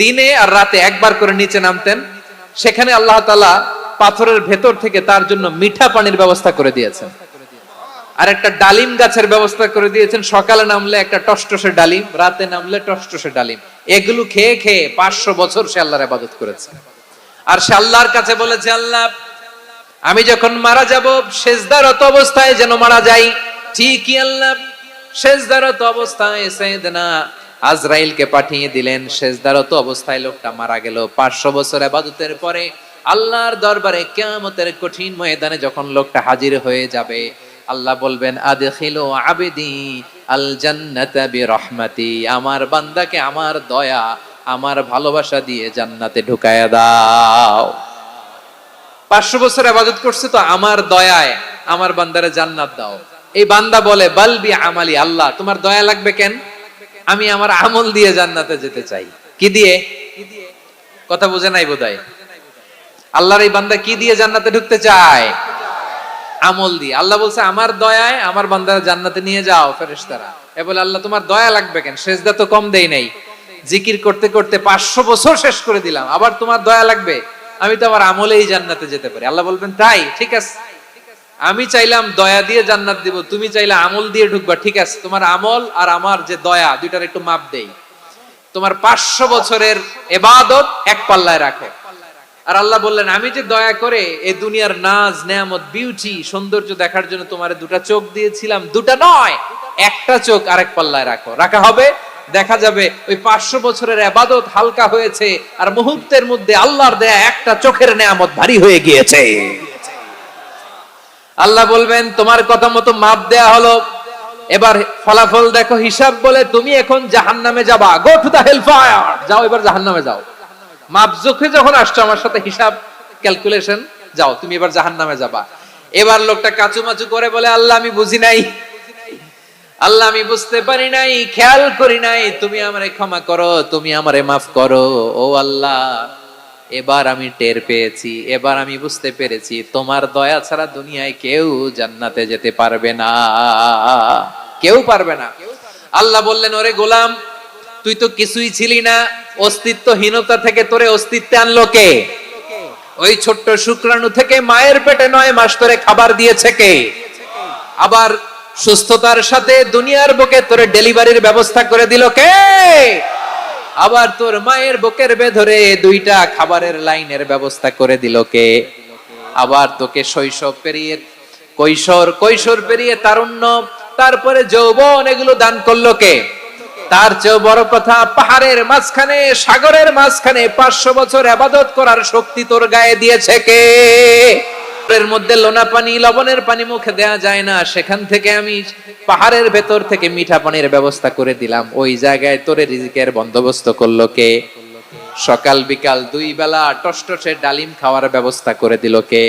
দিনে আর রাতে একবার করে নিচে নামতেন। সেখানে আল্লাহ তাআলা পাথরের ভেতর থেকে তার জন্য মিঠা পানির ব্যবস্থা করে দিয়েছেন, আর একটা ডালিম গাছের ব্যবস্থা করে দিয়েছেন। সকালে নামলে একটা টসটসে ডালিম, রাতে নামলে টসটসে ডালিম। এগুলো খেয়ে খেয়ে 500 বছর সে আল্লাহর ইবাদত করেছে। আর সে আল্লাহর কাছে বলেছে, আল্লাহ আমি যখন মারা যাব সেজদারত অবস্থায় যেন মারা যাই। ঠিকই আল্লাহ সেজদারত অবস্থায় সাইয়েদনা আজরাইলকে পাঠিয়ে দিলেন। সেজদারত অবস্থায় লোকটা মারা গেল। 500 বছর ইবাদতের পরে আল্লাহর দরবারে কিয়ামতের কঠিন ময়দানে যখন লোকটা হাজির হয়ে যাবে, আল্লাহ বলবেন, আদখিলু আবদি আল জান্নাতা বিরহমাতি, আমার বান্দাকে আমার দয়া, আমার ভালোবাসা দিয়ে জান্নাতে ঢুকায়া দাও। 500 বছর ইবাদত করছে তো আমার দয়ায় আমার বান্দারে জান্নাত দাও। এই বান্দা বলে, বালবি আমালি, আল্লাহ তোমার দয়া লাগবে কেন? আমি আমার আমল দিয়ে জান্নাতে যেতে চাই। কি দিয়ে? কথা বুঝে নাই বোধহয়। আল্লাহর এই বান্দা কি দিয়ে জান্নাতে ঢুকতে চায়? আমল দিয়ে। আল্লাহ বলছে, আমার দয়ায় আমার বান্দারা জান্নাতে নিয়ে যাও ফেরেশতারা। এ বলে, আল্লাহ তোমার দয়া লাগবে কেন? সেজদা তো কম দেই নাই, জিকির করতে করতে 500 বছর শেষ করে দিলাম, আবার তোমার দয়া লাগবে? আমি তো আমার আমলেই জান্নাতে যেতে পারি। আল্লাহ বলবেন, তাই ঠিক আছে, আমি চাইলাম দয়া দিয়ে জান্নাত দিব, তুমি চাইলে আমল দিয়ে ঢুকবা। ঠিক আছে, তোমার আমল আর আমার যে দয়া, দুইটার একটু মাপ দেই। তোমার 500 বছরের ইবাদত এক পাল্লায় রাখো। আর আল্লাহ বললেন, আমি যে দয়া করে এই দুনিয়ার নাজ নেয়ামত বিউটি সৌন্দর্য দেখার জন্য তোমারে 2টা চোখ দিয়েছিলাম, 2টা নয়, একটা চোখ আরেক পাল্লায় রাখো। রাখা হবে, দেখা যাবে ওই 500 বছরের ইবাদত হালকা হয়েছে, আর মুহূর্তের মধ্যে আল্লাহর দেয়া একটা চোখের নেয়ামত ভারী হয়ে গিয়েছে। আল্লাহ বলবেন, তোমার কথা মতো মাপ দেয়া হলো, এবার ফলাফল দেখো, হিসাব বলে তুমি এখন জাহান্নামে যাবা। Go to the hell fire, যাও এবার জাহান্নামে যাও। মাপ জোখে যখন আসছো আমার সাথে হিসাব ক্যালকুলেশন, যাও তুমি এবার জাহান্নামে যাবা। এবার লোকটা কাচুমাচু করে বলে, আল্লাহ আমি বুঝি নাই, আল্লাহ আমি বুঝতে পারি নাই, খেয়াল করি নাই, তুমি আমারে ক্ষমা করো, তুমি আমারে মাফ করো। ও আল্লাহ, এবার আমি টের পেয়েছি, এবার আমি বুঝতে পেরেছি, তোমার দয়া ছাড়া দুনিয়ায় কেউ জান্নাতে যেতে পারবে না, কেউ পারবে না। আল্লাহ বললেন, ওরে গোলাম, তুই তো কিছুই ছিলি না, অস্তিত্বহীনতা থেকে তোরে অস্তিত্বে আনলো কে? ওই ছোট্ট শুক্রাণু থেকে মায়ের পেটে 9 মাস ধরে খাবার দিয়েছে কে? আবার সুস্থতার সাথে দুনিয়ার বুকে তোরে ডেলিভারির ব্যবস্থা করে দিল কে? আবার তোর মায়ের বুকের ভেতরে দুইটা খাবারের লাইনের ব্যবস্থা করে দিল কে? আবার তোকে শৈশব পেরিয়ে কৈশোর পেরিয়ে তারুণ্য, তারপরে যৌবন, এগুলো দান করলো কে? তার চেয়েও বড় কথা, পাহাড়ের মাঝখানে, সাগরের মাঝখানে 500 বছর ইবাদত করার শক্তি তোর গায়ে দিয়েছে কে? এর মধ্যে লোনা পানি, লবণের পানি মুখে দেয়া যায় না, সেখান থেকে আমি পাহাড়ের ভেতর থেকে মিঠা পানির ব্যবস্থা করে দিলাম। ওই জায়গায় তোরে রিজিকের বন্দোবস্ত করলো কে? সকাল বিকাল 2 বেলা টসটসে ডালিম খাওয়ার ব্যবস্থা করে দিল কে?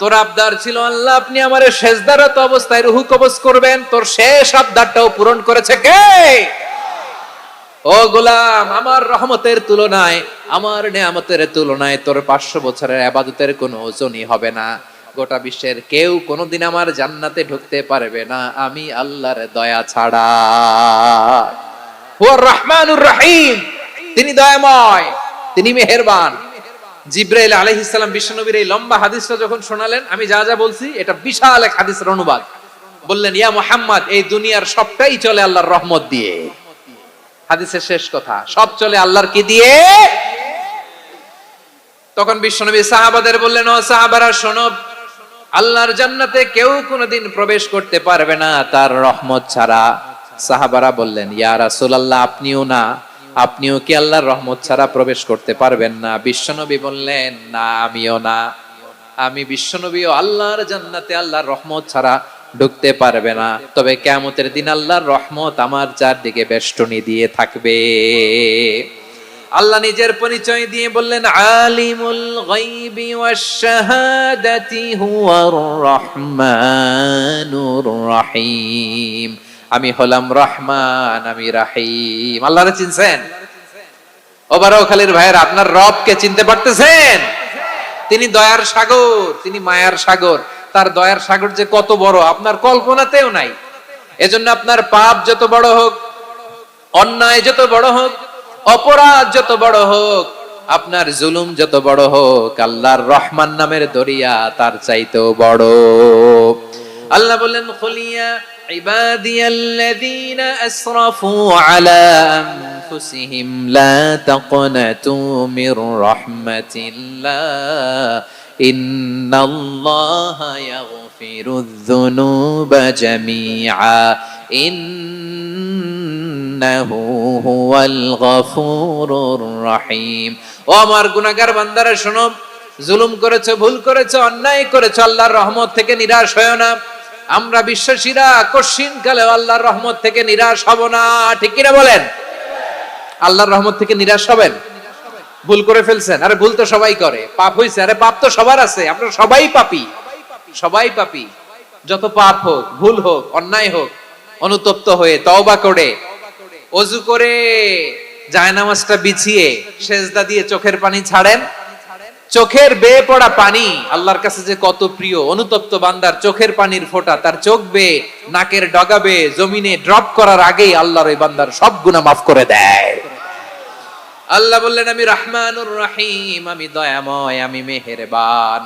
তোর আবদার ছিল আল্লাহ আপনি আমারে সেজদারত অবস্থায় রুহু কবজ করবেন, তোর শেষ আবদারটাও পূরণ করেছে কে? ও গোলাম, আমার রহমতের তুলনায়, আমার নেয়ামতের তুলনায় তোর 500 বছরের ইবাদতের কোনো ওজনই হবে না। গোটা বিশ্বের কেউ কোনোদিন আমার জান্নাতে ঢুকতে পারবে না আমি আল্লাহর দয়া ছাড়া। হুয়ার রহমানুর রহিম, তিনি দয়াময়, তিনি মেহেরবান। জিব্রাইল আলাইহিস সালাম বিশ্বনবীর এই লম্বা হাদিসটা যখন শোনালেন, আমি যা যা বলছি এটা বিশাল এক হাদিসের অনুবাদ। বললেন, ইয়া মুহাম্মদ, এই দুনিয়ার সবটাই চলে আল্লাহর রহমত দিয়ে। হাদিসের শেষ কথা, সব চলে আল্লাহর কি দিয়ে? তখন বিশ্বনবী সাহাবাদের বললেন, ও সাহাবারা শোনো, আল্লাহর জান্নাতে কেউ কোনোদিন প্রবেশ করতে পারবে না তার রহমত ছাড়া। সাহাবারা বললেন, ইয়া রাসূলুল্লাহ, আপনিও না? আপনিও কি আল্লাহর রহমত ছাড়া প্রবেশ করতে পারবেন না? বিশ্বনবী বললেন, না, আমিও না। আমি বিশ্বনবীও আল্লাহর জান্নাতে আল্লাহর রহমত ছাড়া ঢুকতে পারবে না, তবে কিয়ামতের দিন আল্লাহর রহমত আমার চারদিকে বেষ্টনী দিয়ে থাকবে। আল্লাহ নিজের পরিচয় দিয়ে বললেন, আলিমুল গায়বি ওয়াশ শাহাদাতি হুয়ার রহমানুর রহিম। আমি হলাম রহমান, আমি রাহিম। আল্লাহরে চিনছেন? ও বারোখালীর ভাইয়ের, আপনার রবকে চিনতে পারতেছেন? তিনি দয়ার সাগর, তিনি মায়ার সাগর। তার দয়ার সাগর যে কত বড় আপনার কল্পনাতেও নাই। এজন্য আপনার পাপ যত বড় হোক, অন্যায় যত বড় হোক, অপরাধ যত বড় হোক, আপনার জুলুম যত বড় হোক, আল্লাহর রহমান নামের দরিয়া তার চাইতেও বড়। আল্লাহ বললেন, খুলিয়া ইবাদিয়াল্লাযীনা আসরাফু আলা আনফুসিহিম লা তাকনাতু মির রাহমাতিল্লাহ ইন্নাল্লাহা ইয়াগফিরুয যুনুবা জামিআ ইন্নাহু হুয়াল গফুরুর রহিম। ও আমার গুনাহগার বান্দারা শোনো, জুলুম করেছো, ভুল করেছো, অন্যায় করেছো, আল্লাহর রহমত থেকে নিরাশ হয়ো না। আমরা বিশ্বাসীরা কঠিন কালে আল্লাহর রহমত থেকে নিরাশ হব না, ঠিক কিনা বলেন? আল্লাহর রহমত থেকে নিরাশ হবেন? ভুল করে ফেলছেন, আরে ভুল তো সবাই করে। পাপ হইছে, আরে পাপ তো সবার আছে, আপনারা সবাই পাপী, সবাই পাপী। যত পাপ হোক, ভুল হোক, অন্যায় হোক, অনুতপ্ত হয়ে তওবা করে, ওযু করে, জায়নামাজটা বিছিয়ে সেজদা দিয়ে চোখের পানি ছাড়েন। চোখের বেয়ে পড়া পানি আল্লাহর কাছে যে কত প্রিয়। অনুতপ্ত বান্দার চোখের পানির ফোঁটা তার চোখ বেয়ে, নাকের ডগা বেয়ে জমিনে ড্রপ করার আগেই আল্লাহর ওই বান্দার সব গুনাহ মাফ করে দেয়। আল্লাহ বললেন, আমি রহমানুর রহিম, আমি দয়াময়, আমি মেহেরবান।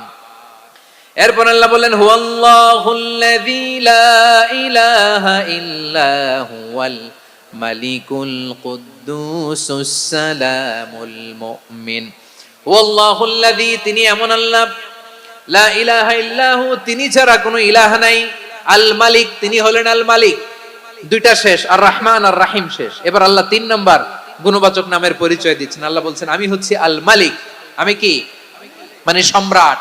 এরপর আল্লাহ বললেন, হুয়াল্লাহুল্লাযী লা ইলাহা ইল্লা হুয়াল মালিকুল কুদ্দুসুস সালামুল মুমিন। হুয়াল্লাহুল্লাযী, তিনি এমন আল্লাহ, লা ইলাহা ইল্লাহু, তিনি ছাড়া কোনো ইলাহ নাই। আল মালিক, তিনি হলেন আল মালিক। দুইটা শেষ, আর রহমান আর রাহিম শেষ। এবার আল্লাহ 3 নাম্বার গুণবাচক নামের পরিচয় দিচ্ছেন। আল্লাহ বলছেন, আমি হচ্ছি আল মালিক। আমি কি? মানে সম্রাট।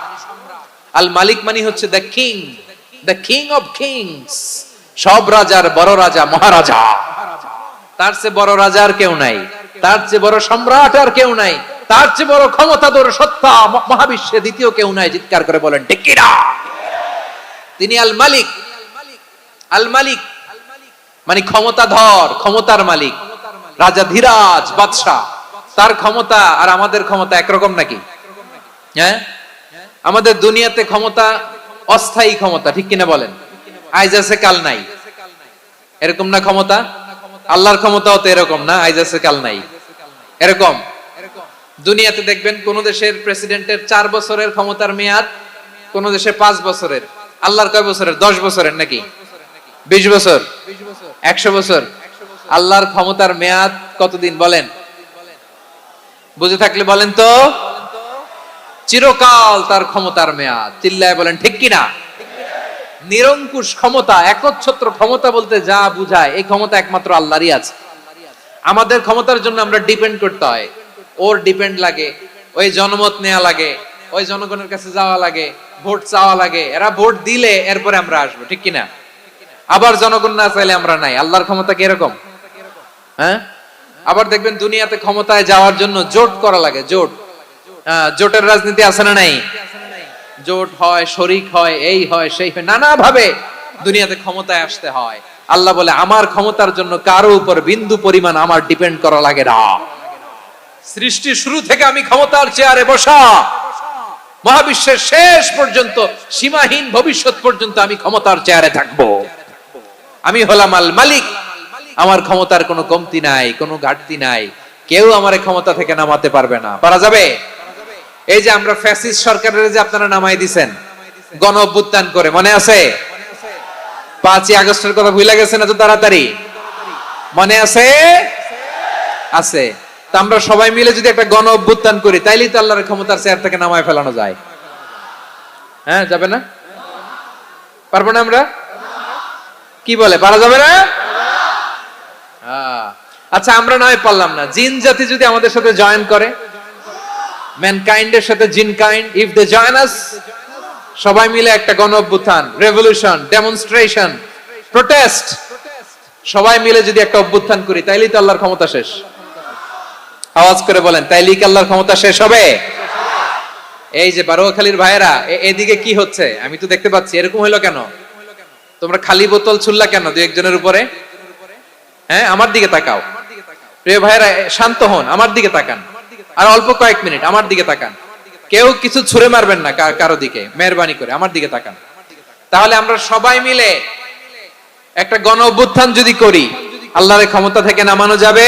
আল মালিক মানে হচ্ছে the king, the king of kings, সব রাজার বড় রাজা, মহারাজা। তার চেয়ে বড় রাজা আর কেউ নাই, তার চেয়ে বড় সম্রাট আর কেউ নাই, তার চেয়ে বড় ক্ষমতাধর সত্তা মহাবিশ্বে দ্বিতীয় কেউ নাই। চিৎকার করে বলেন ঠিক কিনা? তিনি আল মালিক। আল মালিক মানে ক্ষমতাধর, ক্ষমতার মালিক, রাজা ধীরাজ বাদশাহ। তার ক্ষমতা আর আমাদের ক্ষমতা একরকম নাকি? হ্যাঁ, আমাদের দুনিয়াতে ক্ষমতা অস্থায়ী ক্ষমতা, ঠিক কিনা বলেন? আইজ আছে কাল নাই, এরকম না ক্ষমতা? আল্লাহর ক্ষমতাও তো এরকম না, আইজ আছে কাল নাই, এরকম। দুনিয়াতে দেখবেন কোন দেশের প্রেসিডেন্টের 4 বছরের ক্ষমতার মেয়াদ, কোন দেশে 5 বছরের। আল্লাহর কয় বছরের? 10 বছরের নাকি 20 বছর, 100 বছর। আল্লাহর ক্ষমতার মেয়াদ কতদিন বলেন? বুঝে থাকলে বলেন তো, চিরকাল তার ক্ষমতার মেয়াদ। চিল্লায় বলেন ঠিক কিনা? নিরঙ্কুশ ক্ষমতা, একচ্ছত্র ক্ষমতা বলতে যা বুঝায়, এই ক্ষমতা একমাত্র আল্লাহরই আছে। আমাদের ক্ষমতার জন্য আমরা ডিপেন্ড করতে হয়, ওর ডিপেন্ড লাগে, ওই জনমত নেওয়া লাগে, ওই জনগণের কাছে যাওয়া লাগে, ভোট চাওয়া লাগে, এরা ভোট দিলে এরপরে আমরা আসবো, ঠিক কিনা? আবার জনগণ না চাইলে আমরা নাই। আল্লাহর ক্ষমতা কি এরকম? হ্যাঁ, আবার দেখবেন দুনিয়াতে ক্ষমতায় যাওয়ার জন্য জোট করা লাগে, জোট। জোটের রাজনীতি আছে না নাই? জোট হয়, শরিক হয়, এই হয়, সেই হয়, নানা ভাবে দুনিয়াতে ক্ষমতায় আসতে হয়। আল্লাহ বলে আমার ক্ষমতার জন্য কারো উপর বিন্দু পরিমাণ আমার ডিপেন্ড করা লাগে না। সৃষ্টি শুরু থেকে আমি ক্ষমতার চেয়ারে বসা, মহাবিশ্বের শেষ পর্যন্ত, সীমাহীন ভবিষ্যৎ পর্যন্ত আমি ক্ষমতার চেয়ারে থাকবো। আমি হলাম আল মালিক। আমার ক্ষমতার কোনো কমতি নাই, কোনো ঘাটতি নাই। কেউ আমার ক্ষমতা থেকে নামাতে পারবে না। পারা যাবে? এই যে আমরা ফ্যাসিস্ট সরকারের যে আপনারা নামাই দিছেন গণ অভ্যুত্থান করে, মনে আছে? 5ই আগস্টের কথা ভুলে গেছেন এত তাড়াতাড়ি? মনে আছে? আছে। তো আমরা সবাই মিলে যদি একটা গণ অভ্যুত্থান করি, তাইলেই তো আল্লাহর ক্ষমতার চেয়ার থেকে নামায় ফেলানো যায়। হ্যাঁ, যাবে না? পারবো না আমরা? কি বলে, পারা যাবে না? আচ্ছা, আমরা নয় পারলাম না, জিন জাতি যদি আমাদের সাথে জয়েন করে, ম্যানকাইন্ডের সাথে জিনকাইন্ড, ইফ দে জয়েন আস, সবাই মিলে একটা গণ অভ্যুত্থান, রেভলিউশন, ডেমনস্ট্রেশন, প্রোটেস্ট, সবাই মিলে যদি একটা অভ্যুত্থান করি, তাইলেই তো আল্লাহর ক্ষমতা শেষ। আওয়াজ করে বলেন, তাইলেই কি আল্লাহর ক্ষমতা শেষ হবে? এই যে বারোয়াখালীর ভাইয়েরা, এদিকে কি হচ্ছে আমি তো দেখতে পাচ্ছি, এরকম হইলো কেন? তোমরা খালি বোতল ছুড়লা কেন দুই একজনের উপরে? হ্যাঁ, আমার দিকে তাকাও। প্রিয় ভাইয়েরা, শান্ত হন, আমার দিকে তাকান, আর অল্প কয়েক মিনিট আমার দিকে তাকান। কেউ কিছু ছুঁড়ে মারবেন না কারো দিকে, মেহরবানি করে আমার দিকে তাকান। তাহলে আমরা সবাই মিলে একটা গণ অভ্যুত্থান যদি করি, আল্লাহর ক্ষমতা থেকে নামানো যাবে?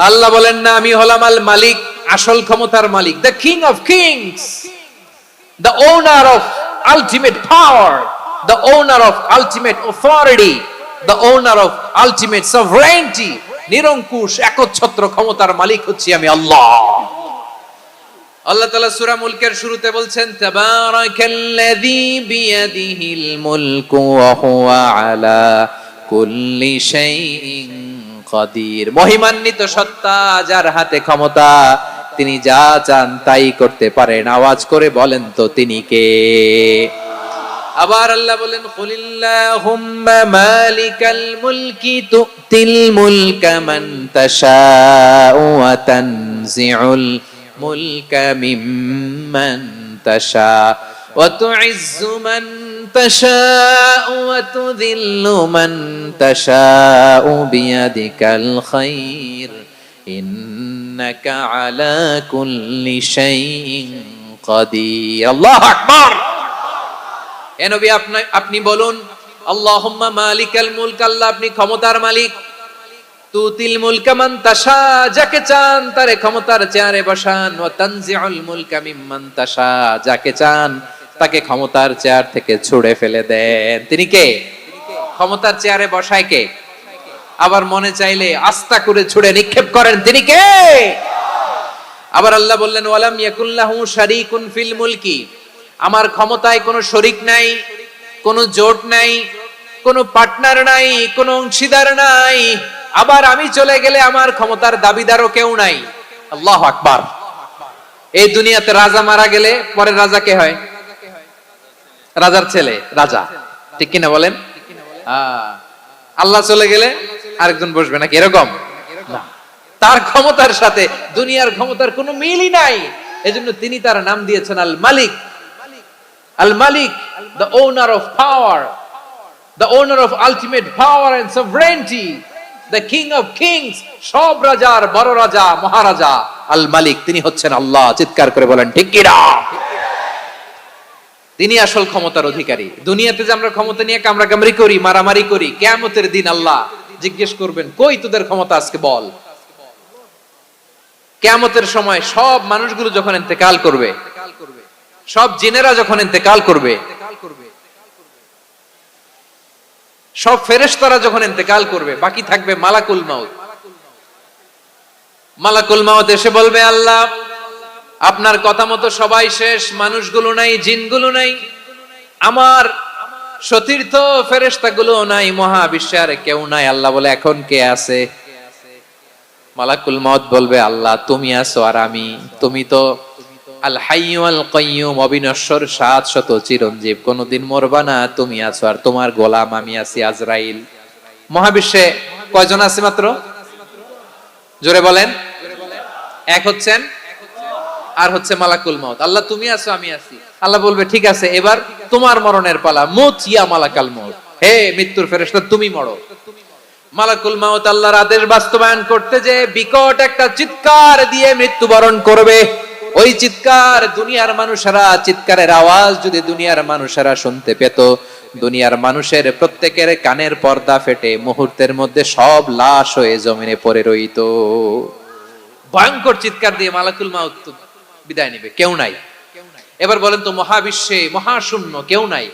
আল্লাহ বলেন না, আমি হলাম আল মালিক, আসল ক্ষমতার মালিক, the king of kings, the owner of ultimate power, the owner of ultimate authority, the owner of ultimate sovereignty. নিরঙ্কুশ একচ্ছত্র ক্ষমতার মালিক হচ্ছি আমি আল্লাহ। আল্লাহ তাআলা সূরা মুলকের শুরুতে বলছেন, তাবারাকাল্লাযী বিয়াদিহিল মুলকু ওয়া হুয়া আলা কুল্লি শাইইন কাদির। মহিমান্বিত সত্তা, যার হাতে ক্ষমতা, তিনি যা চান তাই করতে পারেন। আওয়াজ করে বলেন তো তিনি কে? আবার আল্লাহ বলেন, কুলিল্লাহুম্মা মালিকাল মুলকি তুতিল মুলকা মান তাশাউ ওয়া তানজিউল মুলকা মিম্মান তাশা ওয়া তুইজ্জু মান তাশাউ ওয়া তুযিল্লু মান তাশাউ বিয়াদিকাল খায়র ইন্নাকা আলা কুল্লি শাইইন কাদির। আল্লাহু আকবার। এ নবী, আপনি বলুন, আল্লাহুম্মা মালিকাল মুলক, আল্লাহ আপনি ক্ষমতার মালিক। তুতিল মুলকা মান তাশা, যাকে চান তারে ক্ষমতার চেয়ারে বসান। ওয়া তানজিউল মুলকা মিম্মান তাশা, যাকে চান তাকে ক্ষমতার চেয়ার থেকে ছুঁড়ে ফেলে দেন। তিনি কে? ক্ষমতার চেয়ারে বসায় কে? আবার মনে চাইলে আস্তা করে ছুঁড়ে নিক্ষেপ করেন, তিনি কে? আবার আল্লাহ বললেন, ওয়ালাম ইয়াকুল্লাহু শারীকুন ফিল মুলকি, আমার ক্ষমতায় কোনো শরিক নাই, কোনো জোট নাই, কোনো পার্টনার নাই, কোনো অংশীদার নাই। আবার আমি চলে গেলে আমার ক্ষমতার দাবিদারও কেউ নাই। আল্লাহু আকবার। এই দুনিয়াতে রাজা মারা গেলে পরের রাজা কে হয়? রাজার ছেলে রাজা, ঠিক কিনা বলেন? আল্লাহ চলে গেলে আরেকজন বসবে নাকি এরকম? না, তার ক্ষমতার সাথে দুনিয়ার ক্ষমতার কোনো মিলই নাই। এজন্য তিনি তার নাম দিয়েছেন আল মালিক। আল মালিক, the owner of power, the owner of ultimate power and sovereignty, the king of kings, সব রাজার বড় রাজা, মহারাজা আল মালিক, তিনি হচ্ছেন আল্লাহ। চিৎকার করে বলেন ঠিক কি না? তিনি আসল ক্ষমতার অধিকারী। দুনিয়াতে যে আমরা ক্ষমতা নিয়ে কামড়াকামড়ি করি, মারামারি করি, কিয়ামতের দিন আল্লাহ জিজ্ঞেস করবেন, কই তোদের ক্ষমতা আজকে বল। কিয়ামতের সময় সব মানুষগুলো যখন ইন্তেকাল করবে, সব জিনেরা যখন ইন্তেকাল করবে, সব ফেরেশতারা যখন ইন্তেকাল করবে, বাকি থাকবে মালাকুল মাউত। মালাকুল মাউত এসে বলবে, আল্লাহ আপনার কথা মতো সবাই শেষ, মানুষগুলো নাই, জিনগুলো নাই, আমার সতীর্থ ফেরেশতাগুলো নাই, মহাবিশ্বে আর কেউ নাই। আল্লাহ বলে, এখন কে আছে? মালাকুল মাউত বলবে, আল্লাহ তুমি আছো আর আমি। তুমি তো আল হাইয়্যু আল কাইয়্যুম, অবিনশ্বর, শাশ্বত, চিরঞ্জীব, কোনদিন মরবা না, তুমি আছো আর তোমার গোলাম আমি আছি আজরাইল। মহাবিশ্বে কয়জন আছে মাত্র? জোরে বলেন। এক হচ্ছেন আর হচ্ছে মালাকুল মাউত। আল্লাহ তুমি আছো আমি আছি। আল্লাহ বলবে, ঠিক আছে, এবার তোমার মরণের পালা, মুত ইয়া মালাকাল মাউত, হে মৃত্যুর ফেরেশতা তুমি মরো। মালাকুল মাউত আল্লাহর আদেশ বাস্তবায়ন করতে যে বিকট একটা চিৎকার দিয়ে মৃত্যুবরণ করবে। ওই চিৎকার দুনিয়ার মানুষেরা, চিৎকারের আওয়াজ যদি দুনিয়ার মানুষেরা শুনতে পেত, দুনিয়ার মানুষের প্রত্যেকের কানের পর্দা ফেটে মুহূর্তের মধ্যে সব লাশ হয়ে জমিনে পড়ে রইত। ভয়ঙ্কর চিৎকার দিয়ে মালাকুল মাউত বিদায় নেবে, কেউ নাই। এবার বলেন তো, মহাবিশ্বে মহাশূন্য, কেউ নাই,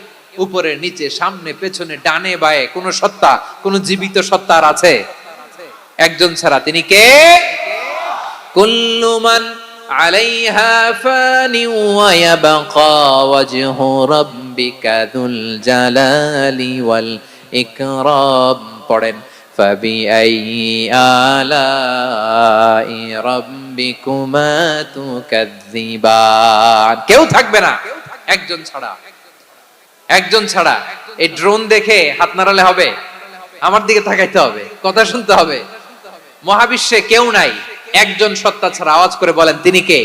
উপরে নিচে সামনে পেছনে ডানে বায়ে কোন সত্তা, কোন জীবিত সত্তা আর আছে? একজন ছাড়া, তিনি কে? কুল্লু মান আলাইহা ফানি ওয়া ইয়াবকা ওয়াজহু রাব্বিকা যুল জালালি ওয়াল ইকরাম। পড়েন, ফাবিআইয়ি আলাই রাব্বিকুমা তুকাযযিবান। কেউ থাকবে না একজন ছাড়া, একজন ছাড়া। এই ড্রোন দেখে হাত নাড়ালে হবে? আমার দিকে তাকাইতে হবে, কথা শুনতে হবে। মহাবিশ্বে কেউ নাই, একজন সত্তা ছাড়া। আওয়াজ করে বলেন, তিনি কে?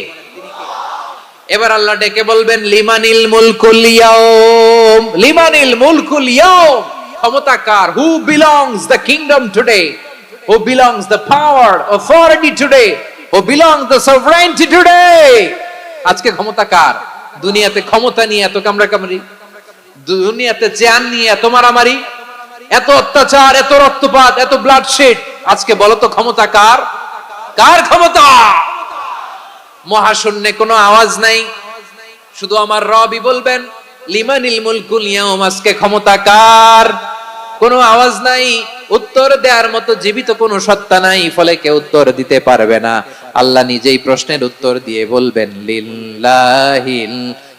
এবার আল্লাহ ডেকে বলবেন, লিমানিল মুলকুল ইয়াউম, লিমানিল মুলকুল ইয়াউম, ক্ষমতা কার? Who belongs the kingdom today, who belongs the power authority today, who belongs the sovereignty today. আজকে ক্ষমতা কার? দুনিয়াতে ক্ষমতা নিয়ে এত কামড়াকামড়ি, দুনিয়াতে জান নিয়ে এত মারামারি, এত অত্যাচার, এত রক্তপাত, এত ব্লাডশেড, আজকে বলো তো ক্ষমতা কার? কার ক্ষমতা? মহাশূন্যে কোনো আওয়াজ নাই, শুধু আমার রবই বলবেন, লিমানিল মুলকুল ইয়াউম, আজকে ক্ষমতা কার? কোনো আওয়াজ নাই, উত্তর দেওয়ার মতো জীবিত কোনো সত্তা নাই, ফলে কেউ উত্তর দিতে পারবে না। আল্লাহ নিজেই প্রশ্নের উত্তর দিয়ে বলবেন, লিল্লাহিল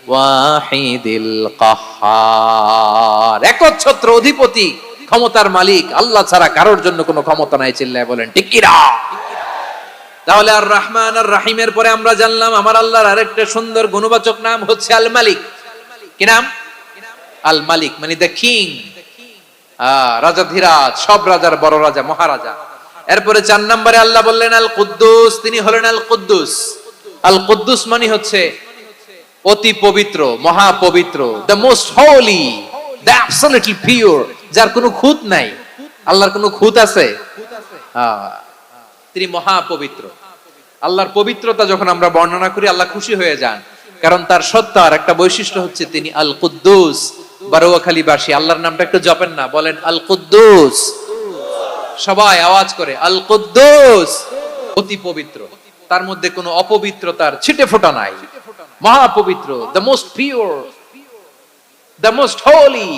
ওয়াহিদিল কাহ্হার, একচ্ছত্র অধিপতি, ক্ষমতার মালিক আল্লাহ ছাড়া কারোর জন্য কোনো ক্ষমতা নাই। চিল্লায় বলেন ঠিক কি না? তাহলে আর রহমান আর রাহিমের পরে আমরা জানলাম আমার আল্লাহর আরেকটা সুন্দর গুণবাচক নাম হচ্ছে আল মালিক। কি নাম? আল মালিক, মানে দ্য কিং, রাজাধিরাজ, সব রাজার বড় রাজা, মহারাজা। এরপরে 4 নম্বরে আল্লাহ বললেন আল কুদ্দুস, তিনি হলেন আল কুদ্দুস। আল কুদ্দুস মানে হচ্ছে অতি পবিত্র, মহা পবিত্র, the most Holi, the absolutely pure, যার কোনো খুঁত নাই। আল্লাহর কোনো খুঁত আছে? তিনি মহা পবিত্র। আল্লাহর পবিত্রতা যখন আমরা বর্ণনা করি, আল্লাহ খুশি হয়ে যান, কারণ তার সত্তার একটা বৈশিষ্ট্য হচ্ছে তিনি আল কুদ্দুস। বারোয়াখালীবাসী আল্লাহর নামটা একটু জপেন না, বলেন আল কুদ্দুস, সবাই আওয়াজ করে আল কুদ্দুস। অতি পবিত্র, তার মধ্যে কোনো অপবিত্রতার ছিটে ফোঁটা নাই, মহা পবিত্র, the most pure, the most Holi,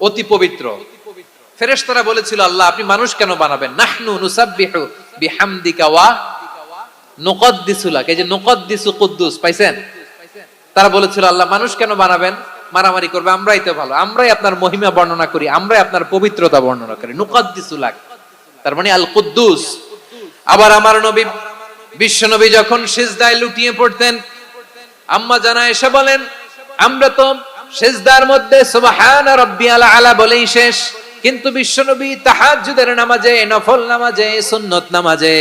অতি পবিত্র। ফেরেশতারা বলেছিল, আল্লাহ আপনি মানুষ কেন বানাবেন? নাহনু নুসাব্বিহু বিহামদিকা ওয়া নুকদ্দিসু লাক। এই যে নুকদ্দিসু কুদ্দুস পাইছেন? তারা বলেছিল, আল্লাহ মানুষ কেন বানাবেন? মারামারি করবে, আমরাই তো ভালো, আমরাই আপনার মহিমা বর্ণনা করি, আমরাই আপনার পবিত্রতা বর্ণনা করি। নুকদ্দিসু লাক, তার মানে আল কুদ্দুস। আবার আমার নবী, বিশ্ব নবী যখন সিজদায় লুটিয়ে পড়তেন, আম্মা জানা এসে বলেন, আমরা তো সিজদার মধ্যে সুবহানা রাব্বিয়াল আলা বলেই শেষ, কিন্তু বিশ্বনবী তাহাজ্জুদের নামাজে, নফল নামাজে, সুন্নত নামাজে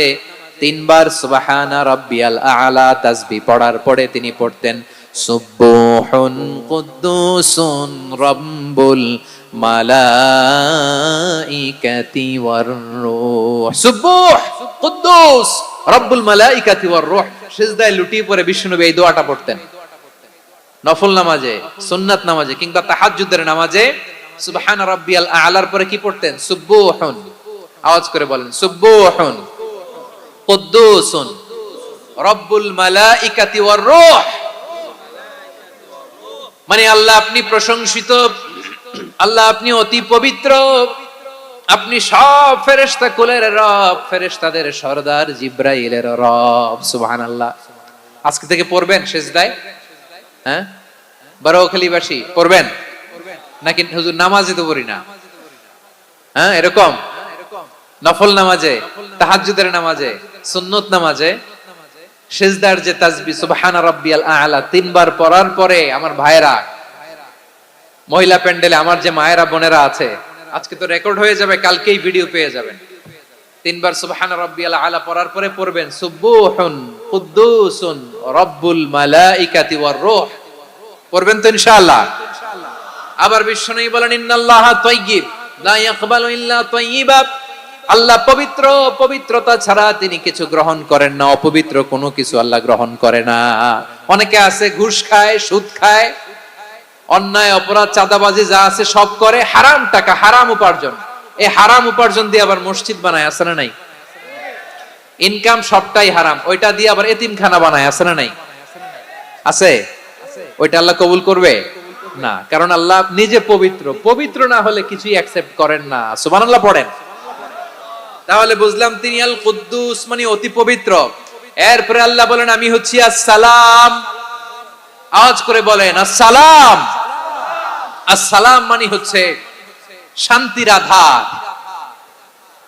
3 বার সুবহানা রাব্বিয়াল আলা তাসবিহ পড়ার পরে তিনি পড়তেন সুবহুন কুদ্দুসুন রাব্বুল মালাইকাতি ওয়ার রূহ। সুবহ কুদ্দুস রাব্বুল মালাইকাতি ওয়ার রূহ। সিজদায় লুটিয়ে পড়ে বিশ্বনবী এই দোয়াটা পড়তেন। নফল নামাজে, সুন্নাত নামাজে কিংবা তাহাজ্জুদের নামাজে সুবহান রাব্বিয়াল আলার পরে কি পড়তেন? সুবহুন। আওয়াজ করে বলেন, সুবহুন কুদ্দুসুন রাব্বুল মালাইকাতি ওয়ার রূহ। মানে আল্লাহ আপনি প্রশংসিত, আল্লাহ আপনি অতি পবিত্র, আপনি সব ফেরেশতা কুলের রব, ফেরেশতাদের সরদার জিব্রাইলের রব। সুবহানাল্লাহ। আজকে থেকে পড়বেন সিজদায়? হ্যাঁ, বারোখালীবাসী পড়বেন নাকি হুজুর নামাজে তো পড়ি না? হ্যাঁ, এরকম নফল নামাজে, তাহাজ্জুদের নামাজে, সুন্নত নামাজে সিজদার যে তাসবিহ সুবহানা রাব্বিয়াল আ'লা তিনবার পড়ার পরে আমার ভাইরা, মহিলা প্যান্ডেলে আমার যে মায়েরা বোনেরা আছে, আজকে তো রেকর্ড হয়ে যাবে, কালকেই ভিডিও পেয়ে যাবেন। তিনবার সুবহানা রাব্বিয়াল আ'লা পড়ার পরে পড়বেন সুবহুন কুদ্দুসুন রাব্বুল মালাইকাতি ওয়ার রূহ। পড়বেন তো ইনশাআল্লাহ? আবার বিশ্বনবী বলেন ইন্নাল্লাহা তাইয়্যিব লা ইয়াকবালু ইল্লা তাইয়্যিবা। আল্লাহ পবিত্র, পবিত্রতা ছাড়া তিনি কিছু গ্রহণ করেন না, অপবিত্র কোনো কিছু আল্লাহ গ্রহণ করে না। অনেকে আছে ঘুষ খায়, সুদ খায়, অন্যায় অপরাধ চাঁদাবাজি যা আছে সব করে, হারাম টাকা, হারাম উপার্জন। এই হারাম উপার্জন দিয়ে আবার মসজিদ বানায়, আছে না নাই? ইনকাম সবটাই হারাম, ওইটা দিয়ে আবার এতিমখানা বানায়, আছে না নাই? আছে। ওইটা আল্লাহ কবুল করবে না, কারণ আল্লাহ নিজে পবিত্র। পবিত্র না হলে কিছুই অ্যাকসেপ্ট করেন না। সুবহানাল্লাহ পড়েন। তাহলে বুঝলাম তিনি আল কুদ্দুস মানে অতি পবিত্র। এরপরে আল্লাহ বলেন আমি হচ্ছি আসসালাম। আওয়াজ করে বলেন আসসালাম। আসসালাম মানে হচ্ছে শান্তির আধার।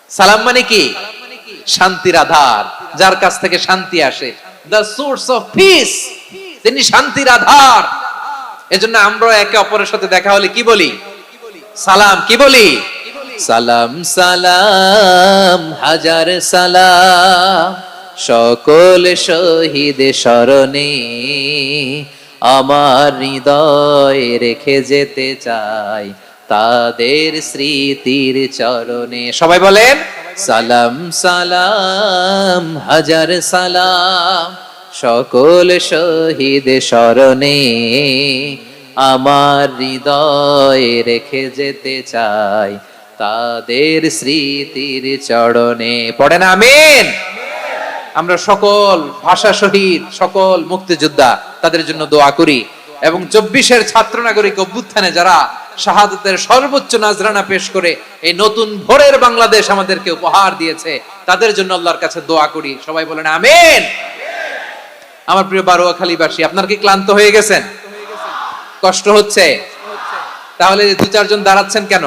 সালাম মানে কি? শান্তির আধার, যার কাছ থেকে শান্তি আসে। দ্য সোর্স অফ পিস, তিনি শান্তির আধার। এজন্য আমরা একে অপরের সাথে দেখা হলে কি বলি? সালাম। কি বলি? সালাম সালাম হাজার সালাম সকল শহীদ স্মরণে আমার হৃদয় রেখে যেতে চাই তাদের স্মৃতির চরণে। সবাই বলেন সালাম সালাম হাজার সালাম সকল শহীদ স্মরণে আমার হৃদয় রেখে যেতে চাই তাদের স্মৃতির চরণে। পড়েন আমিন। আমরা সকল ভাষা শহীদ, সকল মুক্তিযোদ্ধা, তাদের জন্য দোয়া করি এবং 24-এর ছাত্র নাগরিক অভ্যুত্থানে যারা শাহাদাতের সর্বোচ্চ নাজরানা পেশ করে এই নতুন ভোরের বাংলাদেশ আমাদেরকে উপহার দিয়েছে, তাদের জন্য আল্লাহর কাছে দোয়া করি। সবাই বলেন আমিন। আমার প্রিয় বারোয়াখালীবাসী, আপনার কি ক্লান্ত হয়ে গেছেন? কষ্ট হচ্ছে? তাহলে 2-4 জন দাঁড়াচ্ছেন কেন?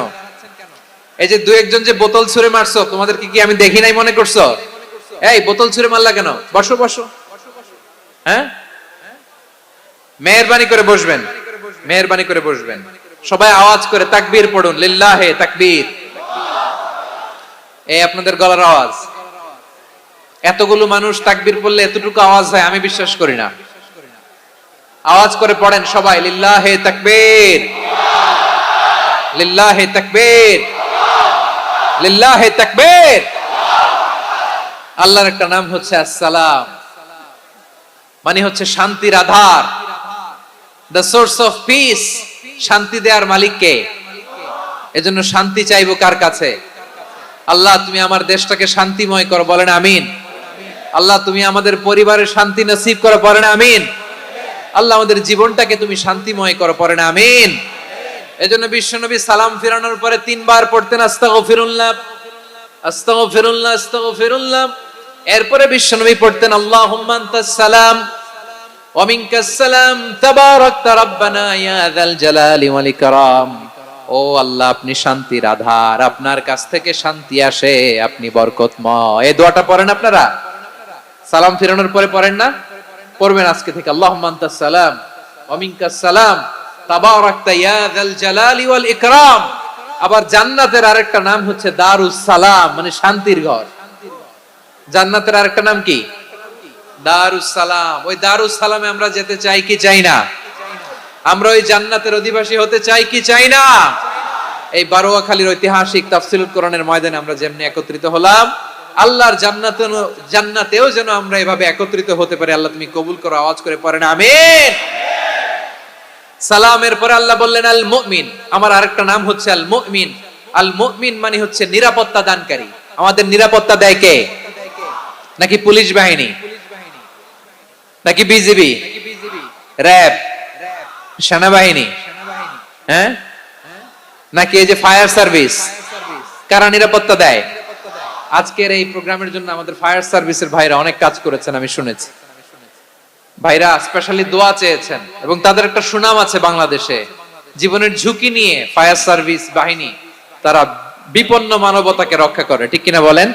এই যে 2-1 জন যে বোতল ছুঁড়ে মারছো, তোমাদের কি আমি দেখি নাই মনে করছো? এই বোতল ছুঁড়ে মারলা কেন? বসো বসো। হ্যাঁ, মেহেরবানি করে বসবেন, মেহেরবানি করে বসবেন। সবাই আওয়াজ করে তাকবীর পড়ুন, লিল্লাহে তাকবীর। এই আপনাদের গলার আওয়াজ। এতগুলো মানুষ তাকবীর পড়লে এতটুকু আওয়াজ হয় আমি বিশ্বাস করি না। আওয়াজ করে পড়েন সবাই, লিল্লাহে তাকবীর, লিল্লাহে তাকবীর, লিল্লাহে তাকবীর। আল্লাহর একটা নাম হচ্ছে আসসালাম, মানে হচ্ছে শান্তির আধার, দ্য সোর্স অফ পিস। শান্তি দেওয়ার মালিক কে? এজন্য শান্তি চাইবো কার কাছে? আল্লাহ তুমি আমার দেশটাকে শান্তিময় করো, বলেন আমিন। আল্লাহ তুমি আমাদের পরিবারের শান্তি নসিব করো, বলেন আমিন। আল্লাহ আমাদের জীবনটাকে তুমি শান্তিময় করো, পড়েন আমিন। এজন্য বিশ্বনবী সালাম ফিরানোর পরে 3 বার পড়তেন আস্তাগফিরুল্লাহ, আস্তাগফিরুল্লাহ, আস্তাগফিরুল্লাহ। এরপরে বিশ্বনবী পড়তেন আল্লাহুম্মা আনতাস সালাম ওয়া মিনকাস সালাম তাবারাকতা রাব্বানা ইয়া যাল জালালি ওয়াল ইকরাম। ও আল্লাহ আপনি শান্তির আধার, আপনার কাছ থেকে শান্তি আসে, আপনি বরকতময়। এই দোয়াটা পড়েন আপনারা? সালাম ফিরানোর পরে পড়েন না? পড়বেন আজকে থেকে। আল্লাহুম্মা আনতাস সালাম ওয়া মিনকাস সালাম তাবারাকতা ইয়া যাল জালালি ওয়াল ইকরাম। আবার জান্নাতের আরেকটা নাম হচ্ছে দারুস সালাম, মানে শান্তির ঘর। জান্নাতের আরেকটা নাম কি? দারুস সালাম। ওই দারুস সালামে আমরা যেতে চাই কি চাই না? আমরা ওই জান্নাতের অধিবাসী হতে চাই কি চাই না? এই বারোয়াখালীর ঐতিহাসিক তাফসীরুল কোরআনের ময়দানে আমরা যেমনি একত্রিত হলাম, আল্লাহর জান্নাতেও যেন আমরা এভাবে একত্রিত হতে পারি। আল্লাহ তুমি কবুল করো। আওয়াজ করে পড়েন আমিন। সালামের পরে আল্লাহ বললেন আল মুমিন। আমার আরেকটা নাম হচ্ছে আল মুমিন। আল মুমিন মানে হচ্ছে নিরাপত্তা দানকারী। আমাদের নিরাপত্তা দেয় কে? নাকি পুলিশ বাহিনী, নাকি বিজিবি, র‍্যাব, সেনাবাহিনী, হ্যাঁ, নাকি এই যে ফায়ার সার্ভিস? কারা নিরাপত্তা দেয়? আজকের এই প্রোগ্রামের জন্য আমাদের ফায়ার সার্ভিসের ভাইরা অনেক কাজ করেছেন, আমি শুনেছি। ভাইরা স্পেশালি দোয়া চেয়েছেন এবং তাদের একটা সুনাম আছে বাংলাদেশে। জীবনের ঝুঁকি নিয়ে ফায়ার সার্ভিস বাহিনী তারা বিপন্ন মানবতাকে রক্ষা করে, ঠিক কিনা বলেন?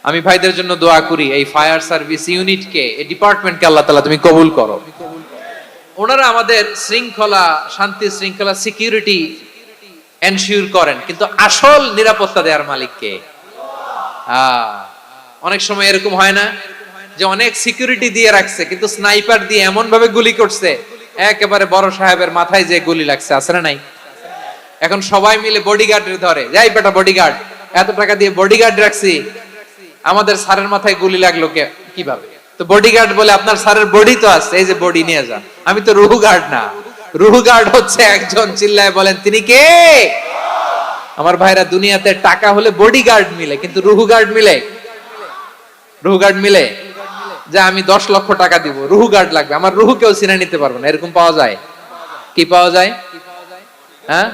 আমি ভাইদের জন্য দোয়া করি, এই ফায়ার সার্ভিস ইউনিটকে, এই ডিপার্টমেন্টকে আল্লাহ তাআলা তুমি কবুল করো। ওনারা আমাদের শৃঙ্খলা, শান্তি শৃঙ্খলা, সিকিউরিটি এনশিওর করেন, কিন্তু আসল নিরাপত্তা দেওয়ার মালিক কে? অনেক সময় এরকম হয় না যে অনেক সিকিউরিটি দিয়ে রাখছে কিন্তু স্নাইপার দিয়ে এমন ভাবে গুলি করছে একেবারে বড় সাহেবের মাথায় যে গুলি লাগছে, আছে না নাই? এখন সবাই মিলে বডিগার্ডের ধরে, যাই বেটা বডিগার্ড, এত টাকা দিয়ে বডিগার্ড রাখছি, আমাদের স্যারের মাথায় গুলি লাগলো কিভাবে? তো বডিগার্ড বলে আপনার স্যারের বডি তো আছে, এই যে বডি নিয়ে যান। আমি তো রুহু গার্ড না, রুহু গার্ড হচ্ছে একজন, চিল্লায় বলেন তিনি কে? আমার ভাইরা, দুনিয়াতে টাকা হলে বডিগার্ড মিলে, কিন্তু রুহু গার্ড মিলে? রুহু গার্ড মিলে? যে আমি 10 লক্ষ টাকা দিব, রুহু গার্ড লাগবে, আমার রুহু কেউ চিনে নিতে পারবে না, এরকম পাওয়া যায়? কি পাওয়া যায়? হ্যাঁ,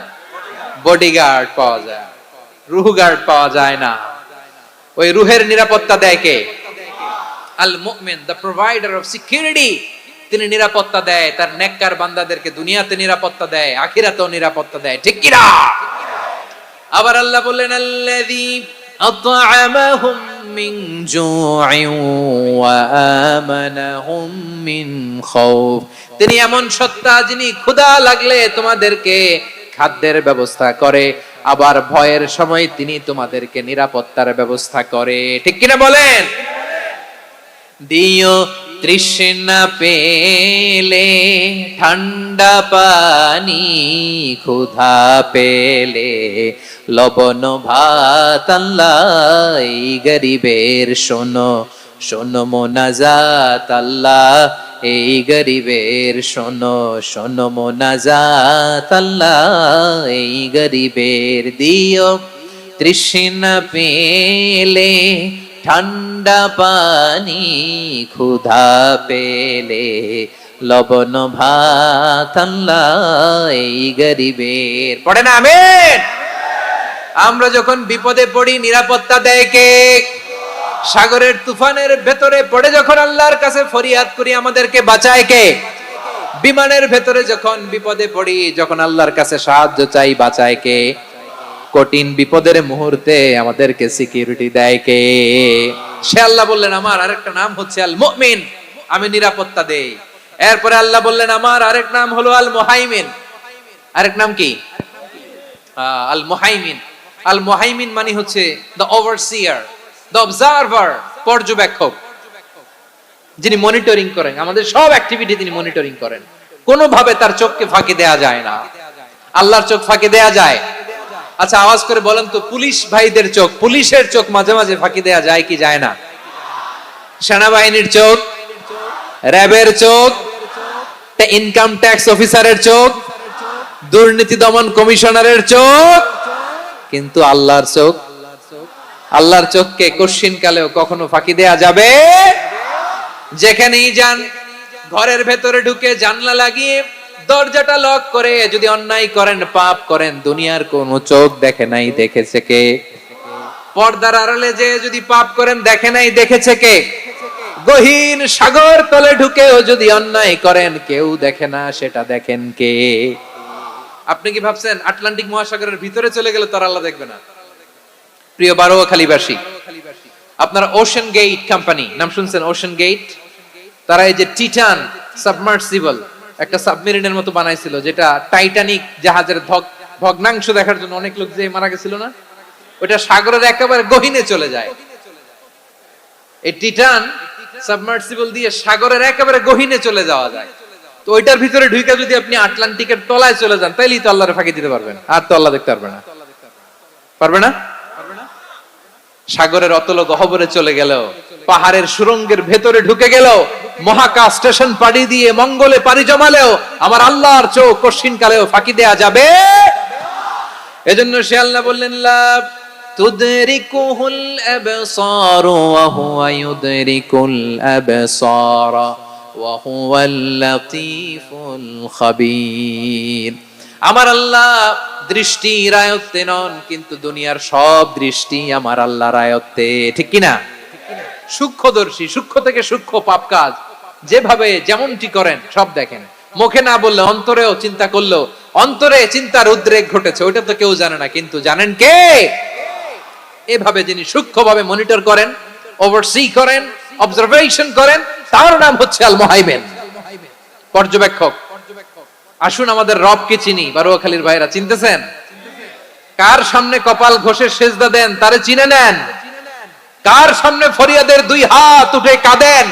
বডিগার্ড পাওয়া যায়, রুহু গার্ড পাওয়া যায় না। ওই রুহের নিরাপত্তা দেয় কে? আল মুমিন, দ্য প্রোভাইডার অফ সিকিউরিটি। তিনি নিরাপত্তা দেয় তার নেককার বান্দাদেরকে, দুনিয়াতে নিরাপত্তা দেয়, আখিরাতেও নিরাপত্তা দেয়, ঠিক কি না? আবার আল্লাহ বললেন, আল্লাযী আত'আমাহুম মিন জু'ইন ওয়া আমানাহুম মিন খাউফ। তিনি এমন সত্তা যিনি ক্ষুধা লাগলে তোমাদেরকে খাদ্যের ব্যবস্থা করে, আবার ভয়ের সময় তিনি তোমাদেরকে নিরাপত্তার ব্যবস্থা করে, ঠিক কিনা বলেন? দিও তৃষ্ণা পেলে ঠান্ডা পানি, ক্ষুধা পেলে লবণ ভাত, আল্লাহ এই গরিবের শোনো শোনো মোনাজাত, আল্লাহ এই গরিবের শোনো শোনো মোনাজাত, আল্লাহ এই গরিবের। দিও তৃষ্ণা পেলে ঠান্ডা পানি, ক্ষুধা পেলে লবণ ভাত, আল্লাহ এই গরিবের। পড়ে না আমিন? আমরা যখন বিপদে পড়ি নিরাপত্তা দেয় কে? সাগরের তুফানের ভেতরে পড়ে যখন আল্লাহর কাছে ফরিয়াদ করি আমাদেরকে বাঁচায় কে? বিমানের ভেতরে যখন বিপদে পড়ি, যখন আল্লাহর কাছে সাহায্য চাই, বাঁচায় কে? কঠিন বিপদের মুহূর্তে আমাদেরকে সিকিউরিটি দেয় কে? সে আল্লাহ বললেন, আমার আরেকটা নাম হচ্ছে আল মুমিন, আমি নিরাপত্তা দেই। এরপরে আল্লাহ বললেন, আমার আরেক নাম হলো আল মুহাইমিন। আরেক নাম কি? আল মুহাইমিন। আল মুহাইমিন মানে হচ্ছে দ্য ওভারসিয়ার, দ্য অবজারভার, পর্যবেক্ষক, যিনি মনিটরিং করেন আমাদের সব অ্যাক্টিভিটি, তিনি মনিটরিং করেন। কোনোভাবে তার চোখকে ফাঁকি দেয়া যায় না। আল্লাহর চোখ ফাঁকি দেয়া যায়? আচ্ছা আওয়াজ করে বলেন তো, পুলিশ ভাইদের চোখ, পুলিশের চোখ মাঝে মাঝে ফাঁকি দেয়া যায় কি যায় না? সেনাবাহিনীর চোখ, র্যাবের চোখ, ইনকাম ট্যাক্স অফিসারের চোখ, দুর্নীতি দমন কমিশনারের চোখ, কিন্তু আল্লাহর চোখ? আল্লাহর চোখকে কশ্চিন কালেও কখনো ফাঁকি দেয়া যাবে? যেখানেই যান, ঘরের ভেতরে ঢুকে জানলা লাগিয়ে দরজাটা লক করে যদি অন্যায় করেন, পাপ করেন, দুনিয়ার কোন চোখ দেখে নাই, দেখেছে কে? পর্দার আড়ালে যে যদি পাপ করেন, দেখে নাই, দেখেছে কে? গহীন সাগর তলে ঢুকেও যদি অন্যায় করেন, কেউ দেখে না, সেটা দেখেন কে? আপনি কি ভাবছেন আটলান্টিক মহাসাগরের ভিতরে চলে গেলে তো আল্লাহ দেখবে না? প্রিয় বারোয়াখালীবাসী, আপনারা ওশান গেট কোম্পানি নাম শুনছেন? ওশান গেট, তারা এই যে টিটান সাবমার্সিবল একটা সাবমেরিনের মতো বানাইছিল, যেটা টাইটানিক জাহাজের ভগ্নাংশ দেখার জন্য অনেক লোক যে মারা গেছিল না, ওটা সাগরের একেবারে গহীনে চলে যায়। এই টিটান সাবমার্সিবল দিয়ে সাগরের একেবারে গহীনে চলে যাওয়া যায়। তো ওইটার ভিতরে ঢুকে যদি আপনি আটলান্টিকের তলায় চলে যান, তাইলেই তো আল্লাহরে ফাঁকি দিতে পারবেন, আর তো আল্লাহ দেখতে পারবে না। পারবে না? সাগরের অতল গহ্বরে চলে গেল, পাহাড়ের সুরঙ্গের ভেতরে ঢুকে গেল, মহাকাশ স্টেশন পাড়ি দিয়ে মঙ্গলে পাড়ি জমালেও আমার আল্লাহর চোখ কশ্চিন কালেও ফাঁকি দেয়া যাবে? এজন্য সে আল্লাহ বললেন, লা তুদরিকুহুল আবসার ওয়া হুয়া ইউদরিকুল আবসার ওয়া হুয়াল লাতীফুল খাবীর। আমার আল্লাহ দৃষ্টির আয়ত্তে নন, কিন্তু দুনিয়ার সব দৃষ্টি আমার আল্লাহর আয়ত্তে, ঠিক কিনা? সূক্ষ্মদর্শী, সূক্ষ্ম থেকে সূক্ষ্ম পাপ কাজ যেভাবে যেমনটি করেন সব দেখেন। মুখে না বললে অন্তরেও চিন্তা করলো, অন্তরে চিন্তার উদ্রেক ঘটেছে, ওইটা তো কেউ জানে না, কিন্তু জানেন কে? এভাবে যিনি সূক্ষ্মভাবে মনিটর করেন, ওভারসি করেন, অবজারভেশন করেন, তার নাম হচ্ছে আল মুহাইমিন, পর্যবেক্ষক। আসুন আমাদের রবকে চিনি। বারুয়াখালীর ভাইরা চিনতেছেন? কার সামনে কপাল ঘষে সেজদা দেন তারে চিনে নেন। কার সামনে ফরিয়াদের দুই হাত উঠে কাঁদেন,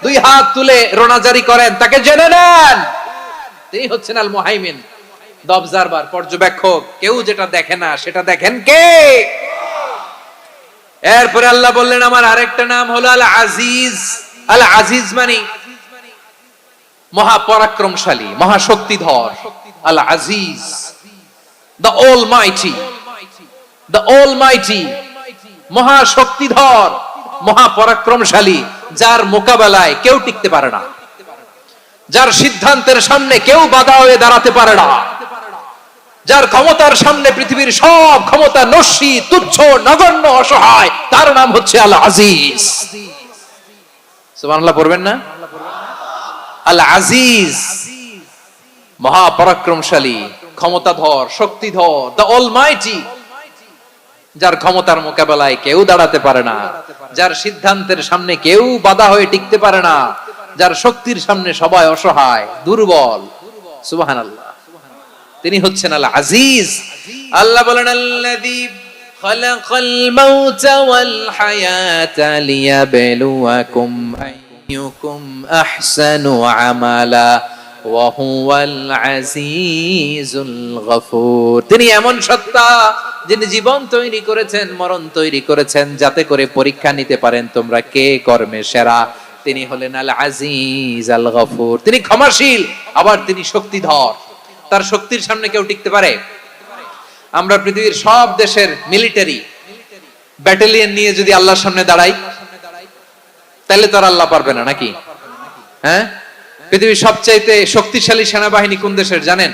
দুই হাত তুলে রোনাজারি করেন, তাকে জেনে নেন। তিনি হচ্ছেন আল মুহাইমিন, দ্য অবজারভার, পর্যবেক্ষক। কেউ যেটা দেখে না সেটা দেখেন কে? এরপরে আল্লাহ বললেন আমার আরেকটা নাম হলো আল আজিজ। আল আজিজ মানে মহাপরাক্রমশালী, মহাশক্তিধর। আল আজিজ, দ্য অলমাইটি, দ্য অলমাইটি, মহাশক্তিধর, মহাপরাক্রমশালী, যার মোকাবেলায় কেউ টিকতে পারে না, যার সিদ্ধান্তের সামনে কেউ বাধা হয়ে দাঁড়াতে পারে না, যার ক্ষমতার সামনে পৃথিবীর সব ক্ষমতা নস্যি, তুচ্ছ, নগণ্য, অসহায়, তার নাম হচ্ছে আল আজিজ। সুবহানাল্লাহ পড়বেন না? আল আজিজ, মহাপরাক্রমশালী, ক্ষমতাধর, শক্তিধর, দ্য অলমাইটি, যার ক্ষমতার মোকাবেলায় কেউ দাঁড়াতে পারে না, যার সিদ্ধান্তের সামনে কেউ বাধা হয়ে টিকতে পারে না, যার শক্তির সামনে সবাই অসহায়, দুর্বল। সুবহানাল্লাহ, তিনি হচ্ছেন আল আজিজ। আল্লাহ বলেন আল্লাযী খালাকাল মাউতা ওয়াল হায়াতা লিয়াবলুয়াকুম আইয়ুকুম আহসানু আমালা ওয়া হুয়াল আজিজুল গফুর। তিনি এমন সত্তা যিনি জীবন তৈরি করেছেন, মরণ তৈরি করেছেন, যাতে করে পরীক্ষা নিতে পারেন তোমরা কে কর্মে সেরা। তিনি হলেন আল আজিজ আল গফুর। তিনি ক্ষমাশীল, আবার তিনি শক্তিধর। তার শক্তির সামনে কেউ টিকতে পারে? আমরা পৃথিবীর সব দেশের মিলিটারি ব্যাটালিয়ন নিয়ে যদি আল্লাহর সামনে দাঁড়াই, তাহলে তো আর আল্লাহ পারবে না, নাকি? হ্যাঁ, পৃথিবীর সবচাইতে শক্তিশালী সেনাবাহিনী কোন দেশের জানেন?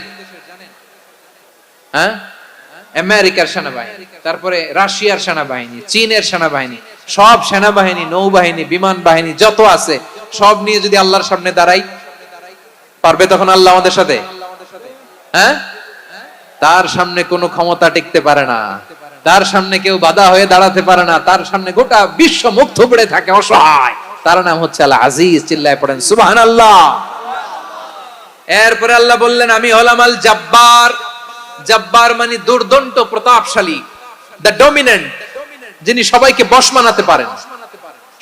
হ্যাঁ, আমেরিকার সেনাবাহিনী, তারপরে রাশিয়ার সেনাবাহিনী, চীনের সেনাবাহিনী, সব সেনাবাহিনী, নৌবাহিনী, বিমান বাহিনী যত আছে সব নিয়ে যদি আল্লাহর সামনে দাঁড়াই, পারবে তখন আল্লাহ আমাদের সাথে? হ্যাঁ, তার সামনে কোনো ক্ষমতা টিকতে পারে না, তার সামনে কেউ বাধা হয়ে দাঁড়াতে পারে না, তার সামনে গোটা বিশ্ব মুখ থুবড়ে থাকে, অসহায়। তার নাম হচ্ছে আল আজিজ। চিল্লায় পড়েন সুবহানাল্লাহ। এরপরে আল্লাহ বললেন আমি হলাম আল জব্বার। জব্বার মানে দুর্দন্ত, প্রতাপশালী, দ্য ডমিনেন্ট, যিনি সবাইকে বশ মানাতে পারেন,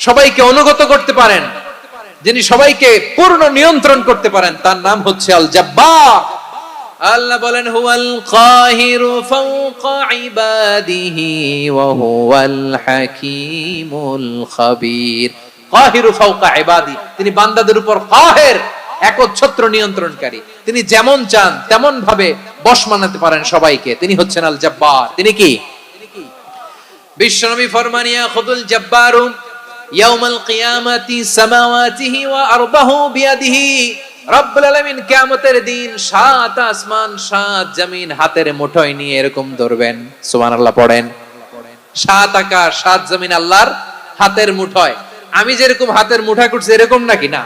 সবাইকে অনুগত করতে পারেন, যিনি সবাইকে পূর্ণ নিয়ন্ত্রণ করতে পারেন, তার নাম হচ্ছে আল জব্বার। আল্লাহ বলেন হুয়াল কাহিরু ফাওকা ইবাদিহি ওয়া হুয়াল হাকীমুল খাবীর। কাহিরু ফাওকা ইবাদি, তিনি বান্দাদের উপর কাহের, একচ্ছত্র নিয়ন্ত্রণকারী। তিনি যেমন চান তেমন ভাবে বশ মানাতে পারেন সবাইকে। তিনি হচ্ছেন আল জব্বার। তিনি কি? বিশ্বনবী ফরমান ইয়াখুদুল জব্বারু ইয়াউমাল কিয়ামাতি সামাওয়াতিহি ওয়া আরদাহু বিয়াদিহি। রব্বুল আলামিন কিয়ামতের দিন সাত আসমান সাত জমিন হাতের মুঠোয় নিয়ে এরকম ধরবেন। সুবহানাল্লাহ পড়েন। সাত আকাশ সাত জমিন আল্লাহর হাতের মুঠোয়। আমি যেরকম হাতের মুঠা করছি এরকম নাকি? না,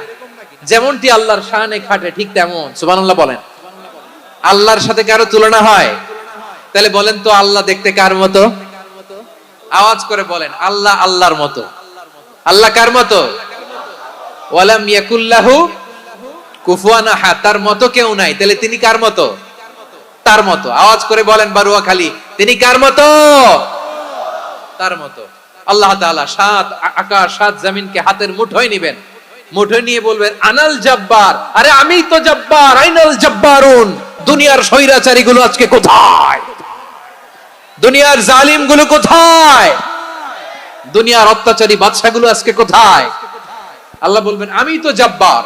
যেমনটি আল্লাহর শানে খাটে ঠিক তেমন। সুবহানাল্লাহ বলেন। আল্লাহর সাথে কারো তুলনা হয়? তাহলে বলেন তো আল্লাহ দেখতে কার মতো? আওয়াজ করে বলেন আল্লাহ আল্লাহর মতো। আল্লাহ কার মতো? ওয়ালাম ইয়াকুল্লাহু কুফুয়ান আহাদ, তার মতো কেউ নাই। তাহলে তিনি কার মতো? তার মতো। আওয়াজ করে বলেন বারুয়াখালী, তিনি কার মতো? তার মতো। আল্লাহ তাআলা সাত আকাশ সাত জমিনকে হাতের মুঠোয় নিবেন, মুঠোয় নিয়ে বলবেন আনাল জব্বার। আরে আমি তো জব্বার, আইনাল জব্বারুন। দুনিয়ার স্বৈরাচারী গুলো আজকে কোথায়? দুনিয়ার জালিম গুলো কোথায়? দুনিয়ার অত্যাচারী বাদশা গুলো আজকে কোথায়? আল্লাহ বলবেন আমি তো জব্বার।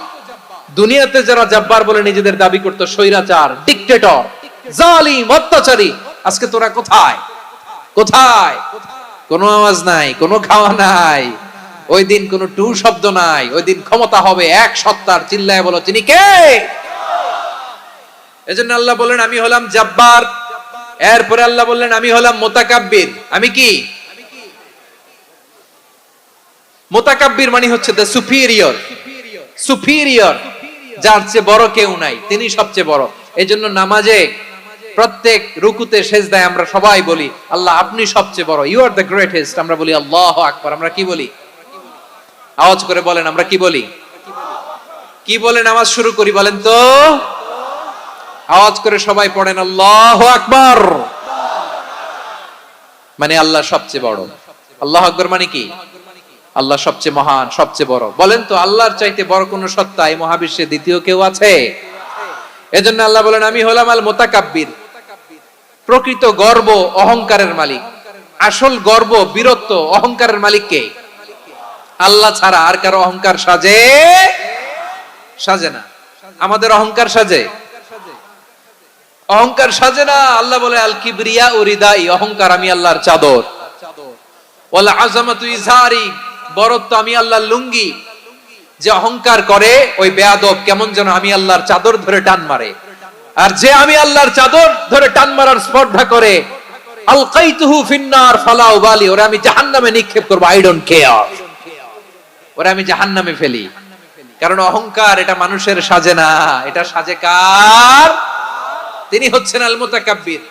দুনিয়াতে যারা জব্বার বলে নিজেদের দাবি করত, স্বৈরাচার, ডিক্টেটর, জালিম, অত্যাচারী, আজকে তোরা কোথায়? কোথায়? কোনো আওয়াজ নাই, কোনো খাওয়া নাই, ওই দিন কোনো টু শব্দ নাই। ওই দিন ক্ষমতা হবে এক সত্তার। চিল্লায় বলো তিনি কে? এজন্য আল্লাহ বলেন আমি হলাম জব্বার। এরপরে আল্লাহ বললেন আমি হলাম মুতাকাব্বির। আমি কি? মুতাকাব্বির মানে হচ্ছে দ্য সুপিরিয়র, সুপিরিয়র, যার চেয়ে বড় কেউ নাই, তিনি সবচেয়ে বড়। এই জন্য নামাজে প্রত্যেক রুকুতে সেজদায় আমরা সবাই বলি আল্লাহ আপনি সবচেয়ে বড়, ইউ আর দ্য গ্রেটেস্ট। আমরা বলি আল্লাহু আকবার। আমরা কি বলি? আওয়াজ করে বলেন, আমরা কি বলি? কি বলে নামাজ শুরু করি বলেন তো? আওয়াজ করে সবাই পড়েন আল্লাহু আকবার। মানে আল্লাহ সবচেয়ে বড়। আল্লাহু আকবার মানে কি? আল্লাহ সবচেয়ে মহান, সবচেয়ে বড়। বলেন তো আল্লাহর চাইতে বড় কোন সত্তা এই মহাবিশ্বে দ্বিতীয় কেউ আছে? এজন্য আল্লাহ বলেন আমি হলাম আল মুতাকাব্বির। প্রকৃত গর্ব অহংকারের মালিক। আসল গর্ব, বীরত্ব, অহংকারের মালিক কে? আল্লাহ ছাড়া আর কারো অহংকার সাজে? সাজে না। আমাদের অহংকার সাজে? অহংকার সাজে না। আল্লাহ বলে আল কিবরিয়া উরিদাই, অহংকার আমি আল্লাহর চাদর। ওয়াল আযামাতু ইজারি, বড়ত্ব আমি আল্লাহর লুঙ্গি। যে অহংকার করে ওই বেয়াদব কেমন যেন আমি আল্লাহর চাদর ধরে টান মারে। আর যে আমি আল্লাহর চাদর ধরে টান মারার স্পর্ধা করে আলকাইতুহু ফিন্নার ফালা উবালি, ওরে আমি জাহান্নামে নিক্ষেপ করব, আই ডোন্ট কেয়ার, ওরে আমি জাহান্নামে ফেলি। কারণ অহংকার এটা মানুষের সাজে না, এটা সাজে কার? তিনি হচ্ছেন আল মুতাকাব্বির।